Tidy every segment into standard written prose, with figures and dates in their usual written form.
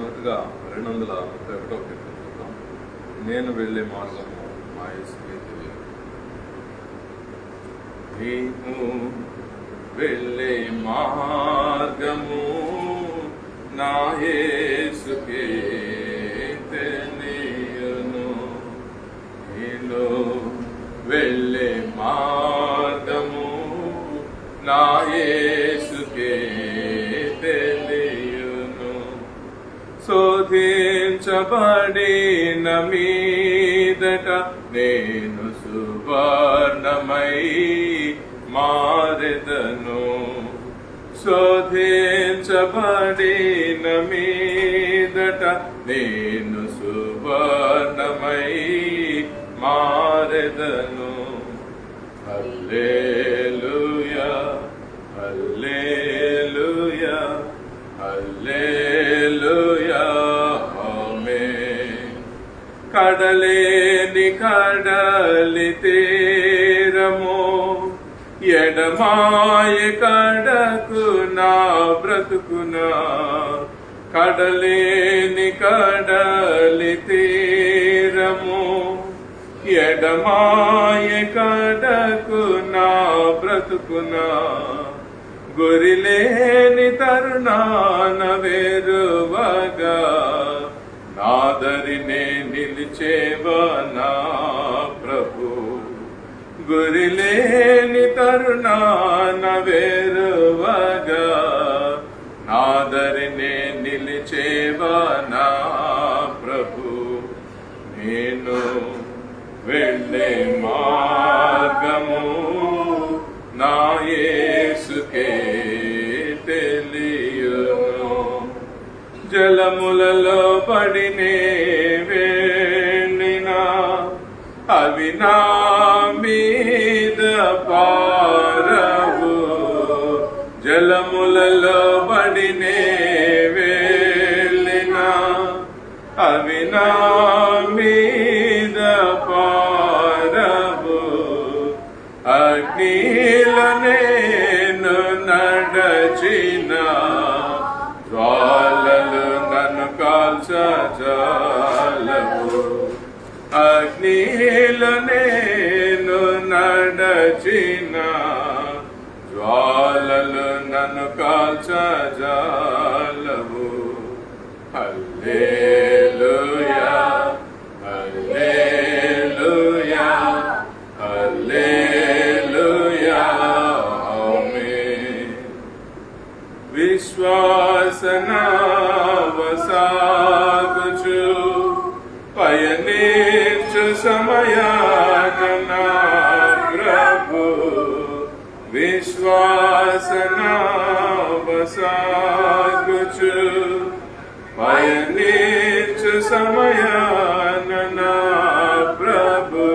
మొదటగా 231వ కీర్తన చూద్దాం. నేను వెళ్ళే మార్గము మా యేసుకే తెలియదు. నేను వెళ్ళే మార్గము నా యేసుకే తెలియను. నేను వెళ్ళే మార్గము నా యేసుకే తెలియను. శోధించబడిన మీదట నేను సువర్ణమై మారెదను. శోధించబడిన మీదట నేను సువర్ణమై మారెదను. హల్లెలూయా హల్లెలూయా హల్లెలూయా ఆమేన్. కడలేని కడలి తీరము ఎడమాయ కడకు నా బ్రతుకునా. కడలేని కడలి తీరము ఎడమాయ కడకు నా బ్రతుకునా. గురిలేని తరుణాన వేరువగా నాదరినే నిలిచేవా నా ప్రభు. గురిలేని తరుణాన వేరువగా నాదరినే నిలిచేవా నా ప్రభు. నేను వెళ్ళే మార్గము నా యేసుకే తెలియను. జలములలో పడినే వెళ్ళినా అవి నా మీద పారవు. జలములలో పడినే వెళ్ళినా అవి నా మీద పారవు. అగ్నిలో నేను నడచిన జ్వాలలు నన్ను కాల్చజాలవు. అగ్నిలో నేను నడచిన జ్వాలలు నన్ను కాల్చజాలవు. హల్లెలూయా హల్లెలూయా హల్లెలూయా ఆమేన్. విశ్వాసనావసాగుచు పయనించు సమయాన నా ప్రభు. విశ్వాసనావసాగుచు పయనించు సమయాన నా ప్రభు.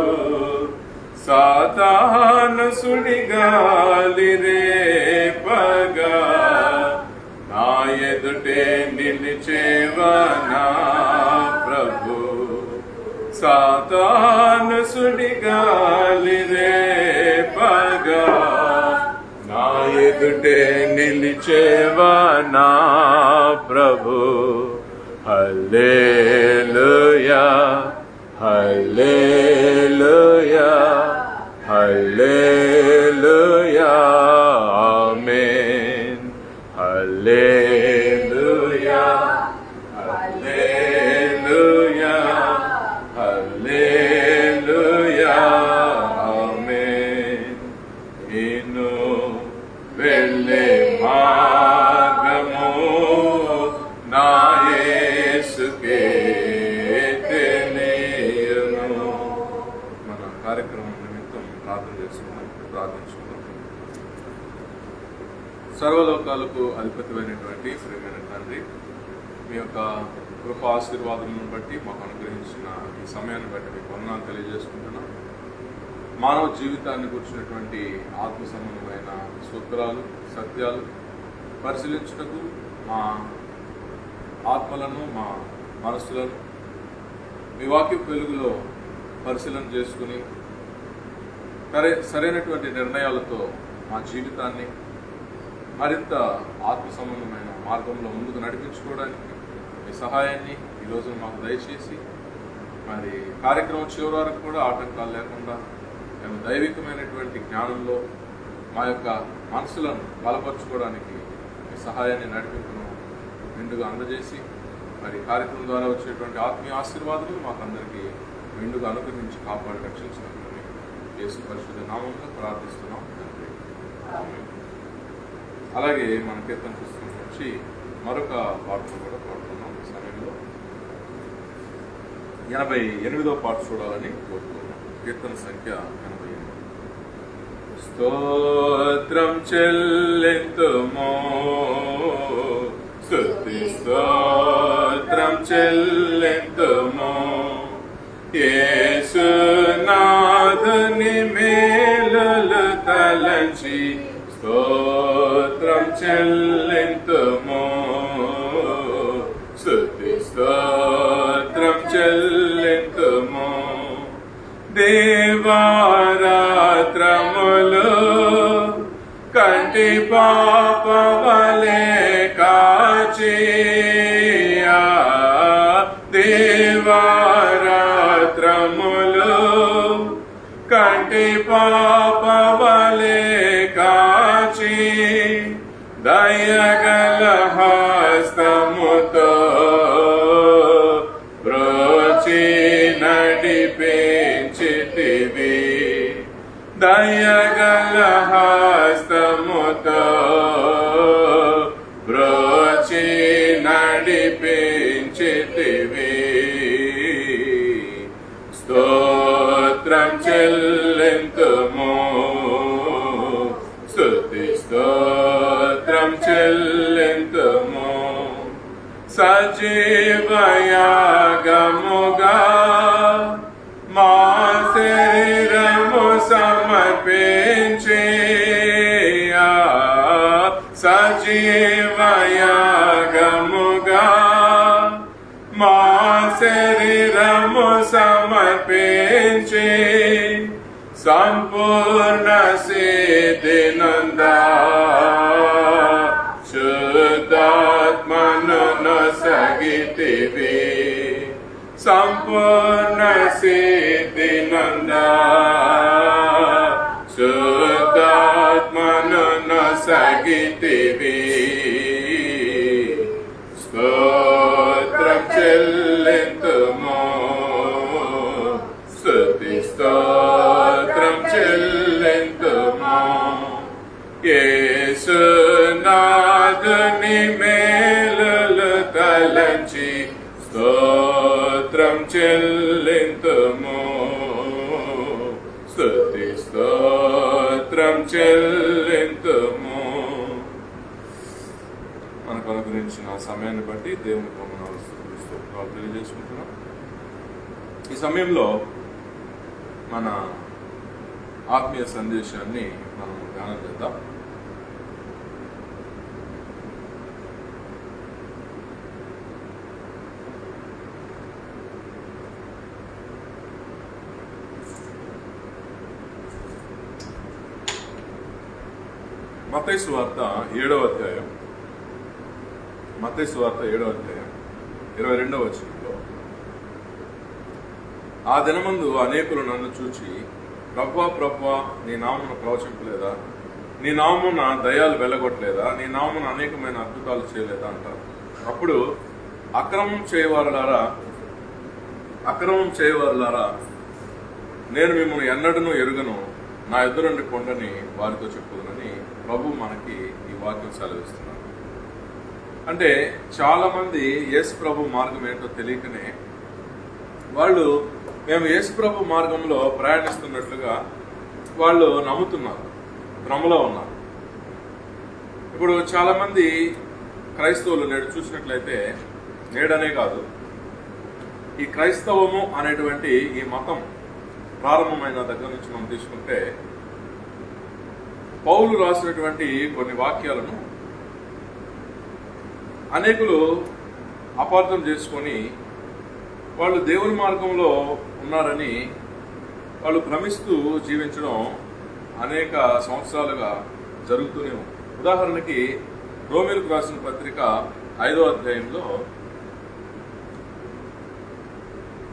సాతాను సుడిగాలి రేపగా నా ఎదుటే నిలిచేవా నా ప్రభు. సాతాను సుడిగాలి రేపగా నా ఎదుటే నిలిచేవా నా ప్రభు. హల్లెలూయా హల్లెలూయా హల్లెలూయా ఆమేన్. హల్లెలూయా హల్లెలూయా హల్లెలూయా ఆమేన్. నేను వెళ్ళే మార్గము నా యేసుకే తెలియను. మన కార్యక్రమం నిమిత్తం ప్రార్థించుకుందాం. సర్వలోకాలకు అధిపతివైనటువంటి ప్రియమైన తండ్రి, మీ యొక్క కృప ఆశీర్వాదములను బట్టి మాకు అనుగ్రహించిన ఈ సమయాన్ని బట్టి మీకు వందనాలు తెలియజేసుకుంటున్నాం. మానవ జీవితాన్ని కూర్చున్నటువంటి ఆత్మ సంబంధమైన సూత్రాలు సత్యాలు పరిశీలించుటకు మా ఆత్మలను మా మనస్సులను మీ వాక్య వెలుగులో పరిశీలన చేసుకుని సరైనటువంటి నిర్ణయాలతో మా జీవితాన్ని మరింత ఆత్మ సంబంధమైన మార్గంలో ముందుకు నడిపించుకోవడానికి మీ సహాయాన్ని ఈరోజు మాకు దయచేసి మరి కార్యక్రమం చివరి వరకు కూడా ఆటంకాలు లేకుండా మేము దైవికమైనటువంటి జ్ఞానంలో మా యొక్క మనసులను బలపరచుకోవడానికి మీ సహాయాన్ని నడిపింపును నిండుగా అందజేసి మరి కార్యక్రమం ద్వారా వచ్చేటువంటి ఆత్మీయ ఆశీర్వాదాలు మాకందరికీ నిండుగా అనుగ్రహించి కాపాడి రక్షించినందుకు యేసు పరిశుద్ధ నామంలో ప్రార్థిస్తున్నాం తండ్రి. అలాగే మన కీర్తన పుస్తకం నుంచి మరొక పాటను కూడా పాడుతున్నాం. ఈ సమయంలో 88వ పాట చూడాలని కోరుతున్నాం. కీర్తన సంఖ్య 88. స్తోత్రం చెల్లింతుమో, స్తుతి స్తోత్రం చెల్లింతుమో, యేసునాథుని మేలులు తలంచి స్తోత్రం చెల్లింతుమో, స్తుతి స్తోత్రం చెల్లింతుమో. దేవారాత్రములు కంటి పాపవలే కాచి, దేవారాత్రములు కంటి పాపవలే కాచి, దయగల హస్తముతో బ్రోచి నడిపించితివి, దయగల హస్తముతో బ్రోచి నడిపించితివి. స్తోత్రం చెల్లింతుమో, స్తుతి స్తోత్రం చెల్లింతుమో. సజీవయాగముగా మా శరీరము సమర్పించి, సజీవయాగముగా మా శరీరము సమర్పించి, సంపూర్ణ సిద్ధినందా శుద్ధాత్మను నొసగితివి, సంపూర్ణ సిద్ధినందా శుద్ధాత్మను నొసగితివి. స్తోత్రం చెల్లింతుమో, స్తుతి స్తోత్రం చెల్లింతుమో. యేసునాథుని మేలులు తలంచి స్తోత్రం చెల్లింతుమో, స్తుతి స్తోత్రం చెల్లింతుమో. మనకు అనుగ్రహించిన సమయాన్ని బట్టి దేవుని వందనాలు స్తోత్రాలు తెలియజేసుకుంటున్నాం. ఈ సమయంలో మన ఆత్మీయ సందేశాన్ని మనం ధ్యానం చేద్దాం. మత్తయి సువార్త 7వ అధ్యాయం, మత్తయి సువార్త 7వ అధ్యాయం 22వ వచనంలో, ఆ దినమందు అనేకులు నన్ను చూచి, ప్రభువా ప్రభువా, నీ నామమున ప్రవచింపలేదా, నీ నామమున దయ్యాలు వెళ్ళగొట్టలేదా, నీ నామమున అనేకమైన అద్భుతాలు చేయలేదా అంటారు. అప్పుడు అక్రమం చేయవారులారా, నేను మిమ్మల్ని ఎన్నడూ ఎరుగను, నా ఎదురుండి కొండని వారితో చెప్పుదునని ప్రభు మనకి ఈ వాక్యం సెలవిస్తున్నారు. అంటే చాలా మంది యేసు ప్రభు మార్గం ఏంటో తెలియకనే వాళ్ళు మేము యేసు ప్రభు మార్గంలో ప్రయాణిస్తున్నట్లుగా వాళ్ళు నమ్ముతున్నారు, భ్రమలో ఉన్నారు. ఇప్పుడు చాలా మంది క్రైస్తవులు నేడు చూసినట్లయితే, నేడనే కాదు, ఈ క్రైస్తవము అనేటువంటి ఈ మతం ప్రారంభమైన దగ్గర నుంచి మనం తీసుకుంటే, పౌలు రాసినటువంటి కొన్ని వాక్యాలను అనేకులు అపార్థం చేసుకొని వాళ్ళు దేవుని మార్గంలో ఉన్నారని వాళ్ళు భ్రమిస్తూ జీవించడం అనేక సంవత్సరాలుగా జరుగుతూనే ఉంది. ఉదాహరణకి రోమీయులకు రాసిన పత్రిక 5వ అధ్యాయంలో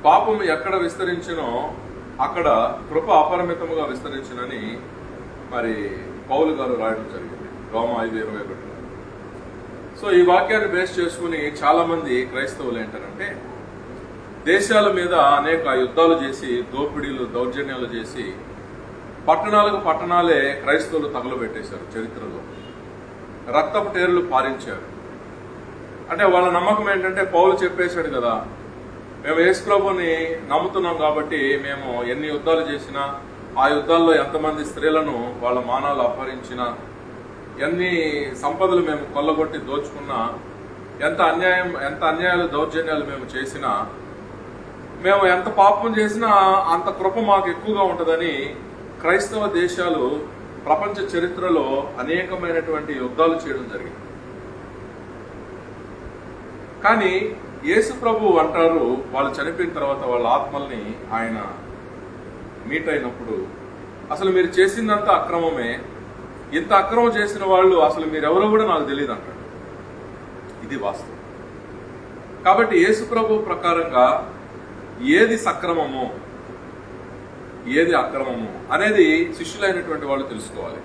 పాపం ఎక్కడ విస్తరించినో అక్కడ కృప అపరిమితముగా విస్తరించినని మరి పౌలు గారు రాయడం జరిగింది రోమా 5:21. సో ఈ వాక్యాన్ని బేస్ చేసుకుని చాలా మంది క్రైస్తవులు ఏంటంటే దేశాల మీద అనేక యుద్ధాలు చేసి దోపిడీలు దౌర్జన్యాలు చేసి పట్టణాలకు పట్టణాలే క్రైస్తవులు తగలబెట్టేశారు. చరిత్రలో రక్తపు టేర్లు పారించారు. అంటే వాళ్ళ నమ్మకం ఏంటంటే పౌలు చెప్పేశాడు కదా, మేము యేసు ప్రభుని నమ్ముతున్నాం కాబట్టి మేము ఎన్ని యుద్ధాలు చేసినా ఆ యుద్ధాల్లో ఎంతమంది స్త్రీలను వాళ్ళ మానాలు అపహరించినా ఎన్ని సంపదలు మేము కొల్లగొట్టి దోచుకున్నా ఎంత అన్యాయాలు దౌర్జన్యాలు మేము చేసినా మేము ఎంత పాపం చేసినా అంత కృప మాకు ఎక్కువగా ఉంటుందని క్రైస్తవ దేశాలు ప్రపంచ చరిత్రలో అనేకమైనటువంటి యుద్ధాలు చేయడం జరిగింది. కానీ యేసు ప్రభు అంటారు, వాళ్ళు చనిపోయిన తర్వాత వాళ్ళ ఆత్మల్ని ఆయన మీట్ అయినప్పుడు అసలు మీరు చేసిందంతా అక్రమమే, ఇంత అక్రమం చేసిన వాళ్ళు అసలు మీరెవరో కూడా నాకు తెలియదు అంటాడు. ఇది వాస్తవం. కాబట్టి యేసు ప్రభు ప్రకారంగా ఏది సక్రమము ఏది అక్రమము అనేది శిష్యులైనటువంటి వాళ్ళు తెలుసుకోవాలి.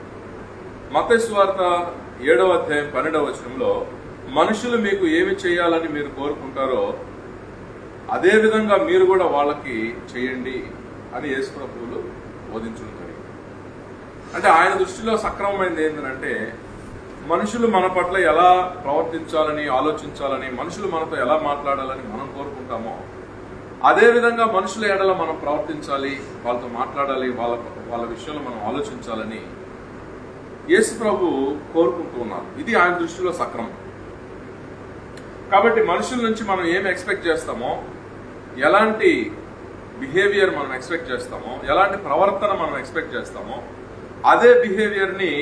మత్తయి సువార్త 7:12 మనుషులు మీకు ఏమి చేయాలని మీరు కోరుకుంటారో అదే విధంగా మీరు కూడా వాళ్ళకి చేయండి అని యేసు ప్రభువులు బోధించడం జరిగింది. అంటే ఆయన దృష్టిలో సక్రమమైనది ఏంటంటే మనుషులు మన పట్ల ఎలా ప్రవర్తించాలని ఆలోచించాలని మనుషులు మనతో ఎలా మాట్లాడాలని మనం కోరుకుంటామో అదే విధంగా మనుషుల ఎడల మనం ప్రవర్తించాలి, వాళ్ళతో మాట్లాడాలి, వాళ్ళ విషయంలో మనం ఆలోచించాలని యేసు ప్రభు కోరుకుంటూ ఉన్నారు. ఇది ఆయన దృష్టిలో సక్రమం. కాబట్టి మనుషుల నుంచి మనం ఏమి ఎక్స్పెక్ట్ చేస్తామో, ఎలాంటి బిహేవియర్ మనం ఎక్స్పెక్ట్ చేస్తామో, ఎలాంటి ప్రవర్తన మనం ఎక్స్పెక్ట్ చేస్తామో అదే బిహేవియర్ని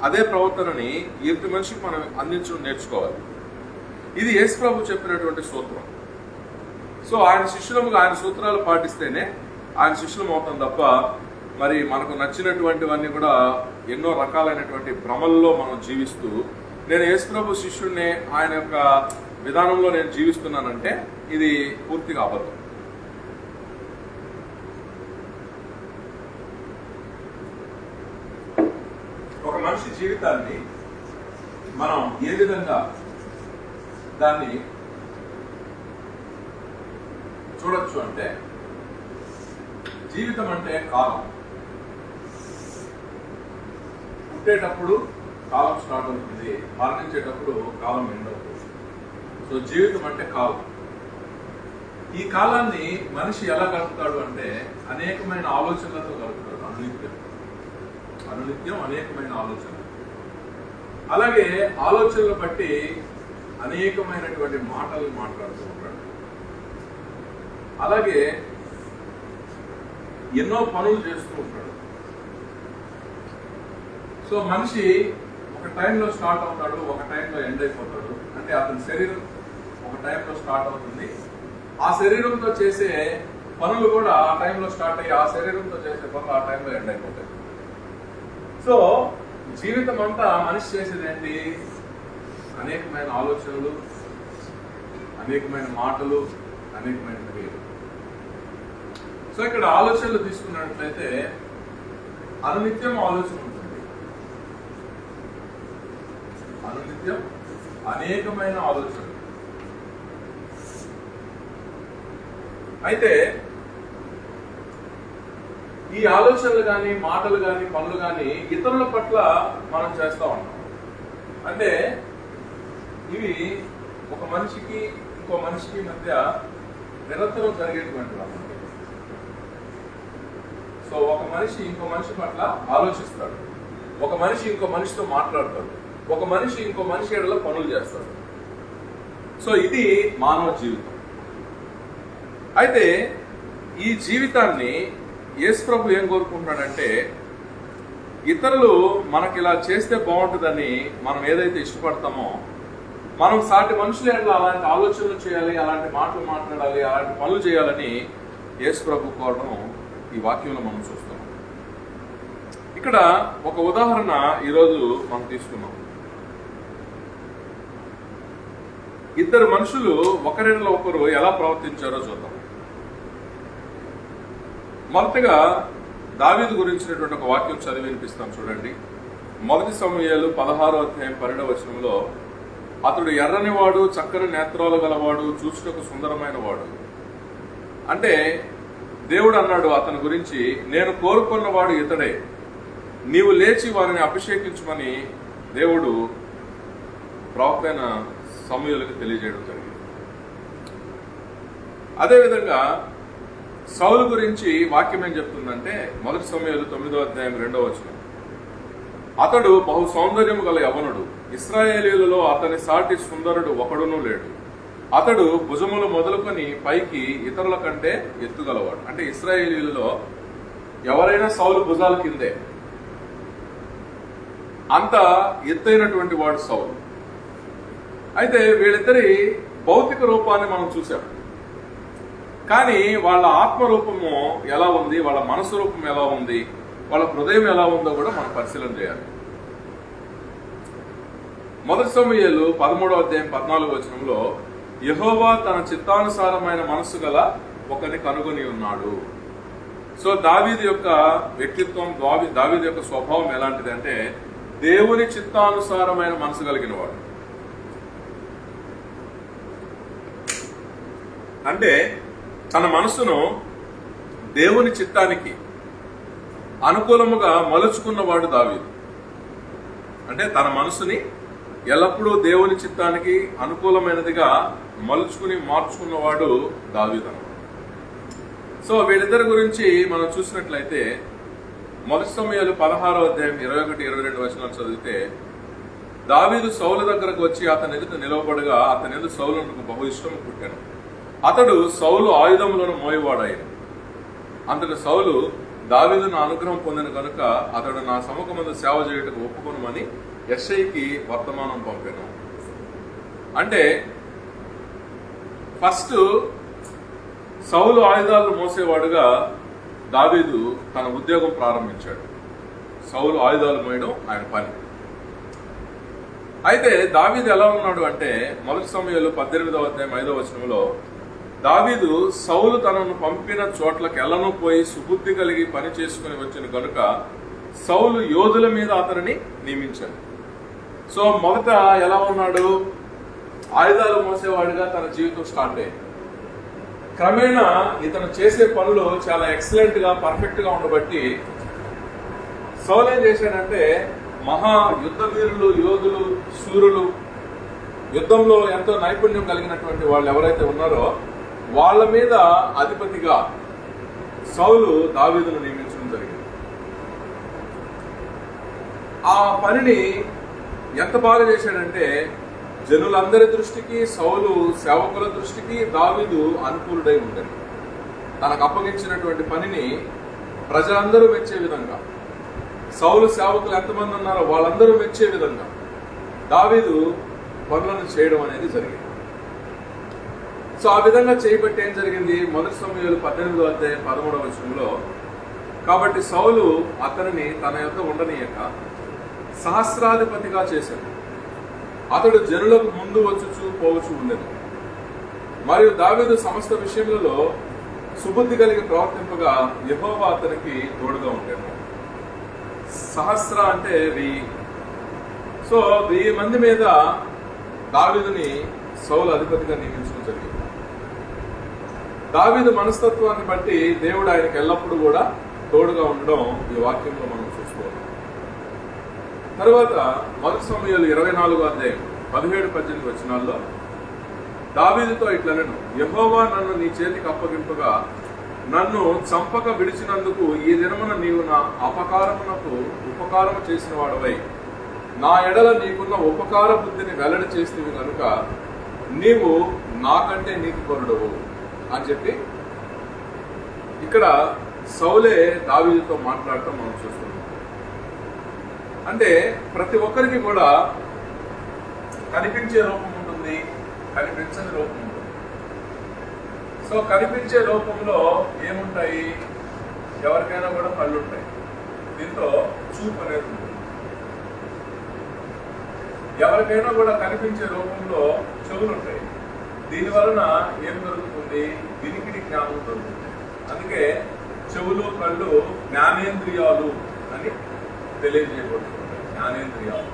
అదే ప్రవర్తనని ఎదుటి మనిషికి మనం అందించడం నేర్చుకోవాలి. ఇది యేసు ప్రభు చెప్పినటువంటి సూత్రం. సో ఆయన శిష్యులముగా ఆయన సూత్రాలు పాటిస్తేనే ఆయన శిష్యులం అవుతాం తప్ప మరి మనకు నచ్చినటువంటివన్నీ కూడా ఎన్నో రకాలైనటువంటి భ్రమల్లో మనం జీవిస్తూ నేను యేసు ప్రభు శిష్యుడిని ఆయన యొక్క విధానంలో నేను జీవిస్తున్నానంటే ఇది పూర్తిగా అబద్ధం. ఒక మనిషి జీవితాన్ని మనం ఏ విధంగా దాన్ని చూడొచ్చు అంటే జీవితం అంటే కాలం. పుట్టేటప్పుడు కాలం స్టార్ట్ అవుతుంది, మరణించేటప్పుడు కాలం ఎండ్ అవుతుంది. సో జీవితం అంటే కాలం. ఈ కాలాన్ని మనిషి ఎలా గడుపుతాడు అంటే అనేకమైన ఆలోచనలతో గడుపుతాడు. అనునిత్యం అనేకమైన ఆలోచనలు. అలాగే ఆలోచనలు బట్టి అనేకమైనటువంటి మాటలు మాట్లాడుతూ ఉంటాడు. అలాగే ఎన్నో పనులు చేస్తూ ఉంటాడు. సో మనిషి ఒక టైంలో స్టార్ట్ అవుతాడు, ఒక టైంలో ఎండ్ అయిపోతాడు. అంటే అతని శరీరం ఒక టైంలో స్టార్ట్ అవుతుంది, ఆ శరీరంతో చేసే పనులు కూడా ఆ టైంలో స్టార్ట్ అయ్యి ఆ శరీరంతో చేసే పనులు ఆ టైంలో ఎండ్ అయిపోతాయి. సో జీవితం అంతా మనిషి చేసేది ఏంటి? అనేకమైన ఆలోచనలు, అనేకమైన మాటలు, అనేకమైన క్రియలు. సో ఇక్కడ ఆలోచనలు తీసుకున్నట్లయితే అనునిత్యం ఆలోచన ఉంటుంది. అనునిత్యం అనేకమైన ఆలోచనలు. అయితే ఈ ఆలోచనలు కానీ మాటలు కానీ పనులు కానీ ఇతరుల పట్ల మనం చేస్తూ ఉంటాం. అంటే ఇవి ఒక మనిషికి ఇంకో మనిషికి మధ్య నిరంతరం జరిగేటువంటి వాళ్ళు. సో ఒక మనిషి ఇంకో మనిషి పట్ల ఆలోచిస్తాడు, ఒక మనిషి ఇంకో మనిషితో మాట్లాడతాడు, ఒక మనిషి ఇంకో మనిషి ఎడలో పనులు చేస్తాడు. సో ఇది మానవ జీవితం. అయితే ఈ జీవితాన్ని యేసు ప్రభు ఏం కోరుకుంటున్నాడంటే ఇతరులు మనకి ఇలా చేస్తే బాగుంటుందని మనం ఏదైతే ఇష్టపడతామో మనం సాటి మనుషుల ఎడల అలాంటి ఆలోచనలు చేయాలి, అలాంటి మాటలు మాట్లాడాలి, అలాంటి పనులు చేయాలని యేసు ప్రభు కోరడం ఈ వాక్యంలో మనం చూస్తున్నాం. ఇక్కడ ఒక ఉదాహరణ ఈరోజు మనం తీసుకున్నాం. ఇద్దరు మనుషులు ఒకరిలో ఒకరు ఎలా ప్రవర్తించారో చూద్దాం. మొదటగా దావీదు గురించినటువంటి ఒక వాక్యం చదివి వినిపిస్తాం చూడండి. 1 సమూయేలు 16వ అధ్యాయం 12వ వచనంలో, అతడు ఎర్రనివాడు, చక్కని నేత్రాలు గలవాడు, చూచుటకు సుందరమైన వాడు. అంటే దేవుడు అన్నాడు అతని గురించి, నేను కోరుకున్నవాడు ఇతడే, నీవు లేచి వారిని అభిషేకించమని దేవుడు ప్రవక్త అయిన సమూయేలుకు తెలియజేయడం జరిగింది. అదేవిధంగా సౌలు గురించి వాక్యం ఏం చెప్తుందంటే 1 సమూయేలు 9వ అధ్యాయం 2వ వచనం, అతడు బహు సౌందర్యము గల యవనుడు, ఇశ్రాయేలీయులలో అతని సాటి సుందరుడు ఒకడునూ లేడు. అతడు భుజములు మొదలుకొని పైకి ఇతరుల కంటే ఎత్తుగలవాడు. అంటే ఇశ్రాయేలీయులలో ఎవరైనా సౌలు భుజాల కిందే, అంత ఎత్తైనటువంటి వాడు సౌలు. అయితే వీళ్ళిద్దరి భౌతిక రూపాన్ని మనం చూసాం, కానీ వాళ్ళ ఆత్మరూపము ఎలా ఉంది, వాళ్ళ మనసు రూపం ఎలా ఉంది, వాళ్ళ హృదయం ఎలా ఉందో కూడా మనం పరిశీలన చేయాలి. 1 సమూయేలు 13వ అధ్యాయం 14వ వచనంలో, యెహోవా తన చిత్తానుసారమైన మనసు గల ఒకరిని కనుగొని ఉన్నాడు. సో దావీదు యొక్క వ్యక్తిత్వం, దావీదు యొక్క స్వభావం ఎలాంటిది అంటే దేవుని చిత్తానుసారమైన మనసు కలిగిన వాడు. అంటే తన మనసును దేవుని చిత్తానికి అనుకూలముగా మలుచుకున్నవాడు దావీదు. అంటే తన మనసుని ఎల్లప్పుడూ దేవుని చిత్తానికి అనుకూలమైనదిగా మలుచుకుని మార్చుకున్నవాడు దావీదు అన్నమాట. సో వీళ్ళిద్దరి గురించి మనం చూసినట్లయితే 1 సమూయేలు 16వ అధ్యాయం 21, 22 వచనాలు చదివితే, దావీదు సౌలు దగ్గరకు వచ్చి అతని ఎదుట నిలవబడగా అతని ఎదుట సౌలునకు బహు ఇష్టము పుట్టాను. అతడు సౌలు ఆయుధములను మోయవాడాయను. అంతటి సౌలు దావీదును అనుగ్రహం పొందిన కనుక అతడు నా సముఖమందు సేవ చేయుటకు ఒప్పుకొనుమని యెషయికి వర్తమానం పంపాను. అంటే ఫస్ట్ సౌలు ఆయుధాలను మోసేవాడుగా దావీదు తన ఉద్యోగం ప్రారంభించాడు. సౌలు ఆయుధాలు మోయడం ఆయన పని. అయితే దావీదు ఎలా ఉన్నాడు అంటే 1 సమూయేలు 18వ అధ్యాయం 5వ వచనంలో, దావీదు సౌలు తనను పంపిన చోట్లకు ఎల్లను పోయి సుబుద్ధి కలిగి పని చేసుకుని వచ్చిన కనుక సౌలు యోధుల మీద అతనిని నియమించాడు. సో మొదట ఎలా ఉన్నాడు, ఆయుధాలు మోసేవాడిగా తన జీవితం స్టార్ట్ అయ్యింది. క్రమేణా ఇతను చేసే పనులు చాలా ఎక్సలెంట్ గా, పర్ఫెక్ట్ గా ఉండబట్టి సౌలు ఏం చేశాడంటే, మహా యుద్ధ వీరులు, యోధులు, శూరులు, యుద్ధంలో ఎంతో నైపుణ్యం కలిగినటువంటి వాళ్ళు ఎవరైతే ఉన్నారో వాళ్ళ మీద అధిపతిగా సౌలు దావీదును నియమించడం జరిగింది. ఆ పనిని ఎంత బాగా చేశాడంటే జనులందరి దృష్టికి, సౌలు సేవకుల దృష్టికి దావీదు అనుకూలుడై ఉండేది. తనకు అప్పగించినటువంటి పనిని ప్రజలందరూ మెచ్చే విధంగా, సౌలు సేవకులు ఎంతమంది ఉన్నారో వాళ్ళందరూ మెచ్చే విధంగా దావీదు పనులను చేయడం అనేది జరిగింది. సో ఆ విధంగా చేయబట్టి ఏం జరిగింది, 1 సమూయేలు 18వ అధ్యాయం 13వ వచనంలో, కాబట్టి సౌలు అతనిని తన యొద్ద ఉండనీయక సహస్రాధిపతిగా చేశాడు. అతడు జనులకు ముందు వచ్చుచు పోవచ్చు ఉండేది. మరియు దావీదు సమస్త విషయములలో సుబుద్ధి కలిగి ప్రవర్తింపగా యెహోవా అతనికి తోడుగా ఉండేది. సహస్ర అంటే 1000. సో 1000 మంది మీద దావీదుని సౌలు అధిపతిగా నియమించడం జరిగింది. దావీదు మనస్తత్వాన్ని బట్టి దేవుడు ఆయనకు ఎల్లప్పుడూ కూడా తోడుగా ఉండడం ఈ వాక్యంలో మనం చూసుకోవాలి. తర్వాత 1 సమూయేలు 24వ అధ్యాయం 17-18 వచనాల్లో దావీదుతో ఇట్లనెను, యెహోవా నన్ను నీ చేతికి అప్పగింపగా నన్ను చంపక విడిచినందుకు ఈ దినమున నీవు నా అపకారమునకు ఉపకారము చేసిన వాడవై నా ఎడల నీకున్న ఉపకార బుద్ధిని వెల్లడి చేస్తేవి కనుక నీవు నాకంటే నీతిపరుడవు అని చెప్పి ఇక్కడ సౌలే దావీదుతో మాట్లాడటం మనం చూస్తున్నాం. అంటే ప్రతి ఒక్కరికి కూడా కనిపించే రూపం ఉంటుంది, కనిపించని రూపం ఉంటుంది. సో కనిపించే రూపంలో ఏముంటాయి, ఎవరికైనా కూడా కళ్ళు ఉంటాయి, దీంతో చూపు అనేది ఉంటుంది. ఎవరికైనా కూడా కనిపించే రూపంలో చెవులు ఉంటాయి, దీని వలన ఏం దొరుకుతుంది, వినికిడి జ్ఞానం దొరుకుతుంది. అందుకే చెవులు కళ్ళు జ్ఞానేంద్రియాలు అని తెలియజేయబడుతుంది. జ్ఞానేంద్రియాలు.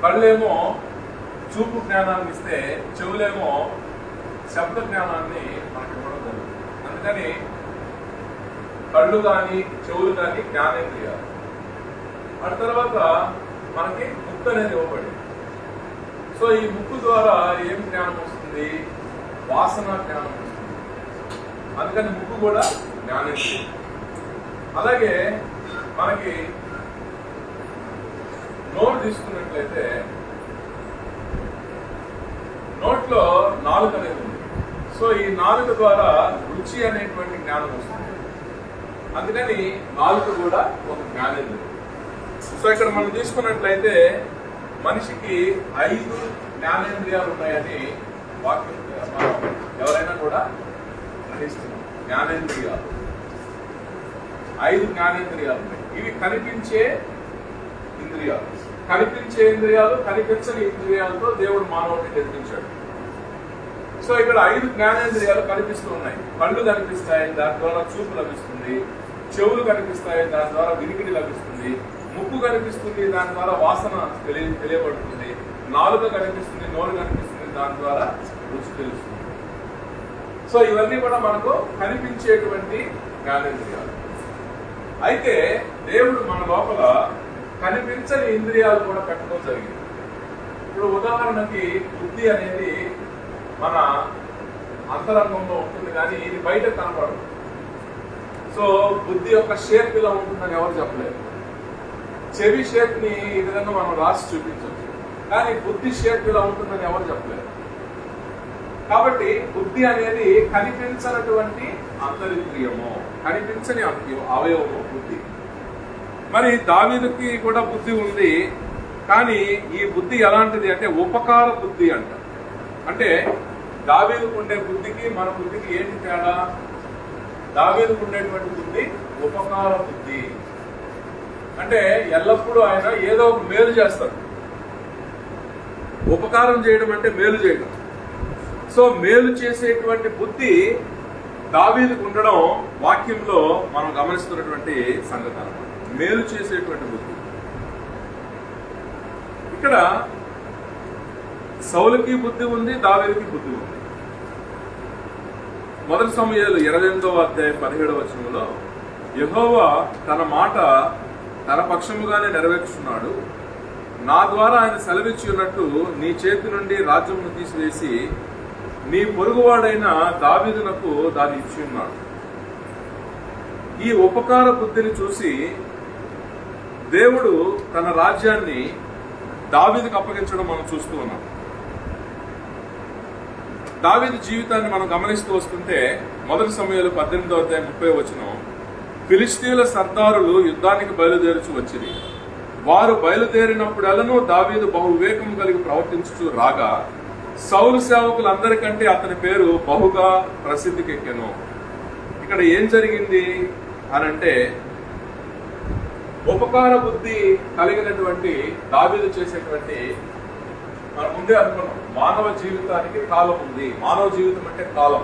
కళ్ళేమో చూపు జ్ఞానాన్ని ఇస్తే చెవులేమో శబ్ద జ్ఞానాన్ని మనకి ఇవ్వడం జరుగుతుంది. అందుకని కళ్ళు కానీ చెవులు కానీ జ్ఞానేంద్రియాలు. ఆ తర్వాత మనకి ముక్కు అనేది ఇవ్వబడింది. సో ఈ ముక్కు ద్వారా ఏం జ్ఞానం వస్తుంది? వాసన జ్ఞానం వస్తుంది. అందుకని ముక్కు కూడా జ్ఞానేంద్రియం. అలాగే మనకి నోరు తీసుకున్నట్లయితే నోట్లో నాలుక అనేది ఉంది. సో ఈ నాలుక ద్వారా రుచి అనేటువంటి జ్ఞానం వస్తుంది. అందుకని నాలుక కూడా ఒక జ్ఞానేంద్రియం. సో ఇక్కడ మనం తీసుకున్నట్లయితే మనిషికి 5 జ్ఞానేంద్రియాలు ఉన్నాయని వాక్యం ఎవరైనా కూడా గ్రహిస్తున్నాం. జ్ఞానేంద్రియాలు 5 జ్ఞానేంద్రియాలు ఉన్నాయి. ఇవి కనిపించే ఇంద్రియాలు. కనిపించే ఇంద్రియాలు, కనిపించని ఇంద్రియాలతో దేవుడు మానవుడిని నిర్మించాడు. సో ఇక్కడ 5 జ్ఞానేంద్రియాలు కనిపిస్తూ ఉన్నాయి. కళ్ళు కనిపిస్తాయి, దాని ద్వారా చూపు లభిస్తుంది. చెవులు కనిపిస్తాయి, దాని ద్వారా వినికిడి లభిస్తుంది. ముక్కు కనిపిస్తుంది, దాని ద్వారా వాసన తెలియబడుతుంది. నాలుక కనిపిస్తుంది, నోరు కనిపిస్తుంది, దాని ద్వారా రుచి తెలుస్తుంది. సో ఇవన్నీ కూడా మనకు కనిపించేటువంటి జ్ఞానేంద్రియాలు. అయితే దేవుడు మన లోపల కనిపించని ఇంద్రియాలు కూడా పెట్టడం జరిగింది. ఇప్పుడు ఉదాహరణకి బుద్ధి అనేది మన అంతరంగంలో ఉంటుంది, కానీ ఇది బయట కనపడదు. సో బుద్ధి యొక్క షేప్ ఇలా ఉంటుందని ఎవరు చెప్పలేదు. చెవి షేప్ ని ఈ విధంగా మనం రాసి చూపించవచ్చు, కానీ బుద్ధి షేప్ ఇలా ఉంటుందని ఎవరు చెప్పలేదు. కాబట్టి బుద్ధి అనేది కనిపించనటువంటి అంతరింద్రియము, కనిపించని అవయవము బుద్ధి. మరి దావీదుకి కూడా బుద్ధి ఉంది, కానీ ఈ బుద్ధి ఎలాంటిది అంటే ఉపకార బుద్ధి అంట. అంటే దావీదుకు ఉండే బుద్ధికి మన బుద్ధికి ఏంటి తేడా? దావీదుకు ఉండేటువంటి బుద్ధి ఉపకార బుద్ధి. అంటే ఎల్లప్పుడూ ఆయన ఏదో ఒక మేలు చేస్తాడు. ఉపకారం చేయడం అంటే మేలు చేయడం. సో మేలు చేసేటువంటి బుద్ధి దావీదుకు ఉండడం వాక్యంలో మనం గమనిస్తున్నటువంటి సంగతి అన్నమాట. మేలు చేసేటువంటి బుద్ధి. ఇక్కడ సౌలుకి బుద్ధి ఉంది, దావీదుకి బుద్ధి ఉంది. మొదటి సమూయేలు 28వ అధ్యాయం 17వ వచనంలో యెహోవా తన మాట తన పక్షముగానే నెరవేర్చున్నాడు. నా ద్వారా ఆయన సెలవిచ్చి ఉన్నట్టు నీ చేతి నుండి రాజ్యమును తీసివేసి నీ పొరుగువాడైన దావీదునకు దాన్ని ఇచ్చి ఉన్నాడు. ఈ ఉపకార బుద్ధిని చూసి దేవుడు తన రాజ్యాన్ని దావీదుకు అప్పగించడం మనం చూస్తూ ఉన్నాం. దావీదు జీవితాన్ని మనం గమనిస్తూ వస్తుంటే మొదటి సమూయేలు 18వ అధ్యాయం 30వ వచనం, ఫిలిష్తీయుల సర్దారులు యుద్ధానికి బయలుదేరుచు వచ్చిరి. వారు బయలుదేరినప్పుడెల్లను దావీదు బహు వివేకం కలిగి ప్రవర్తించుచు రాగా సౌలు సేవకులందరికంటే అతని పేరు బహుగా ప్రసిద్ధికెక్కెను. ఇక్కడ ఏం జరిగింది అనంటే, ఉపకార బుద్ధి కలిగినటువంటి దావీదు చేసేటువంటి, మనం ముందే అనుకున్నాం, మానవ జీవితానికి కాలం ఉంది. మానవ జీవితం అంటే కాలం.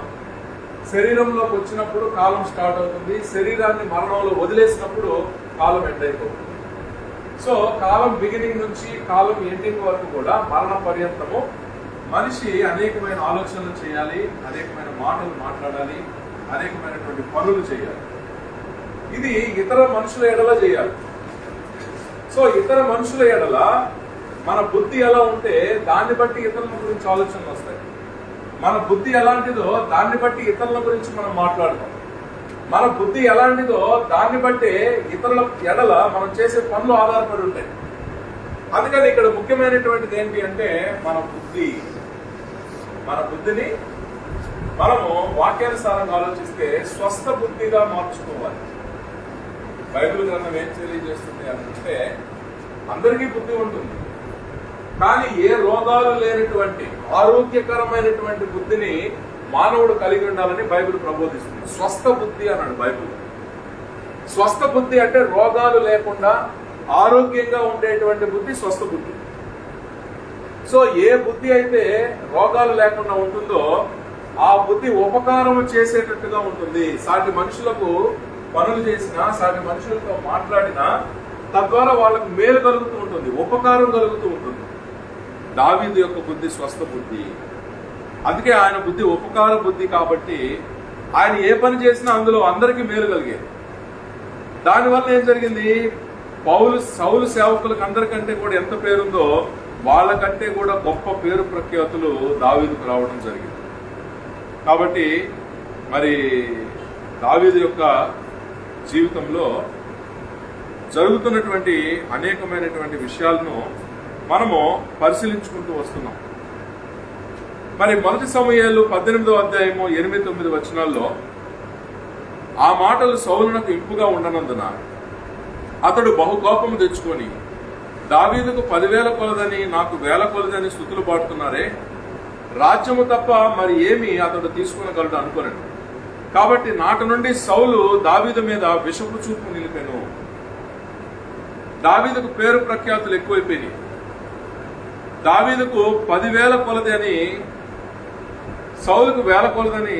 శరీరంలోకి వచ్చినప్పుడు కాలం స్టార్ట్ అవుతుంది, శరీరాన్ని మరణంలో వదిలేసినప్పుడు కాలం ఎండ్ అయిపోతుంది. సో కాలం బిగినింగ్ నుంచి కాలం ఎండింగ్ వరకు కూడా మరణ పర్యంతము మనిషి అనేకమైన ఆలోచనలు చేయాలి, అనేకమైన మాటలు మాట్లాడాలి, అనేకమైనటువంటి పనులు చేయాలి. ఇది ఇతర మనుషుల ఎడల చేయాలి. సో ఇతర మనుషుల ఎడల మన బుద్ధి ఎలా ఉంటే దాన్ని బట్టి ఇతరుల గురించి ఆలోచనలు వస్తాయి. మన బుద్ధి ఎలాంటిదో దాన్ని బట్టి ఇతరుల గురించి మనం మాట్లాడతాం. మన బుద్ధి ఎలాంటిదో దాన్ని బట్టి ఇతరుల ఎడల మనం చేసే పనులు ఆధారపడి ఉంటాయి. అందుకని ఇక్కడ ముఖ్యమైనటువంటిది ఏంటి అంటే మన బుద్ధిని మనము వాక్యానుసారంగా ఆలోచిస్తే స్వస్థ బుద్ధిగా మార్చుకోవాలి. బైబిల్ గ్రంథం ఏం తెలియజేస్తుంది అంటే, అందరికీ బుద్ధి ఉంటుంది, కానీ ఏ రోగాలు లేనటువంటి ఆరోగ్యకరమైనటువంటి బుద్ధిని మానవుడు కలిగి ఉండాలని బైబిల్ ప్రబోధిస్తుంది. స్వస్థ బుద్ధి అన్నాడు బైబిల్. స్వస్థ బుద్ధి అంటే రోగాలు లేకుండా ఆరోగ్యంగా ఉండేటువంటి బుద్ధి స్వస్థ బుద్ధి. సో ఏ బుద్ధి అయితే రోగాలు లేకుండా ఉంటుందో ఆ బుద్ధి ఉపకారం చేసేటట్టుగా ఉంటుంది. సాటి మనుషులకు పనులు చేసినా, సాటి మనుషులతో మాట్లాడినా తద్వారా వాళ్ళకు మేలు కలుగుతూ ఉంటుంది, ఉపకారం కలుగుతూ ఉంటుంది. దావీదు యొక్క బుద్ధి స్వస్థ బుద్ధి, అందుకే ఆయన బుద్ధి ఉపకార బుద్ధి. కాబట్టి ఆయన ఏ పని చేసినా అందులో అందరికీ మేలు కలిగేది. దానివల్ల ఏం జరిగింది, సౌలు సేవకులకు అందరికంటే కూడా ఎంత పేరుందో వాళ్ళకంటే కూడా గొప్ప పేరు ప్రఖ్యాతులు దావీదుకు రావడం జరిగింది. కాబట్టి మరి దావీదు యొక్క జీవితంలో జరుగుతున్నటువంటి అనేకమైనటువంటి విషయాలను మనము పరిశీలించుకుంటూ వస్తున్నాం. మరి 1 సమూయేలు 18వ అధ్యాయము 8-9 వచనాల్లో ఆ మాటలు సౌలునకు ఇంపుగా ఉండనందున అతడు బహుకోపము తెచ్చుకొని, దావీదుకు 10,000 కొలదని నాకు 1,000 కొలదని స్తుతులు పాడుతున్నారే, రాజ్యము తప్ప మరి ఏమి అతడు తీసుకునగలడు అనుకోనండి. కాబట్టి నాటి నుండి సౌలు దావీదు మీద విషపు చూపు నిలిపెను. దావీదుకు పేరు ప్రఖ్యాతులు ఎక్కువైపోయినాయి. దావీదుకు 10,000 కొలది అని, సౌలుకు 1,000 కొలదని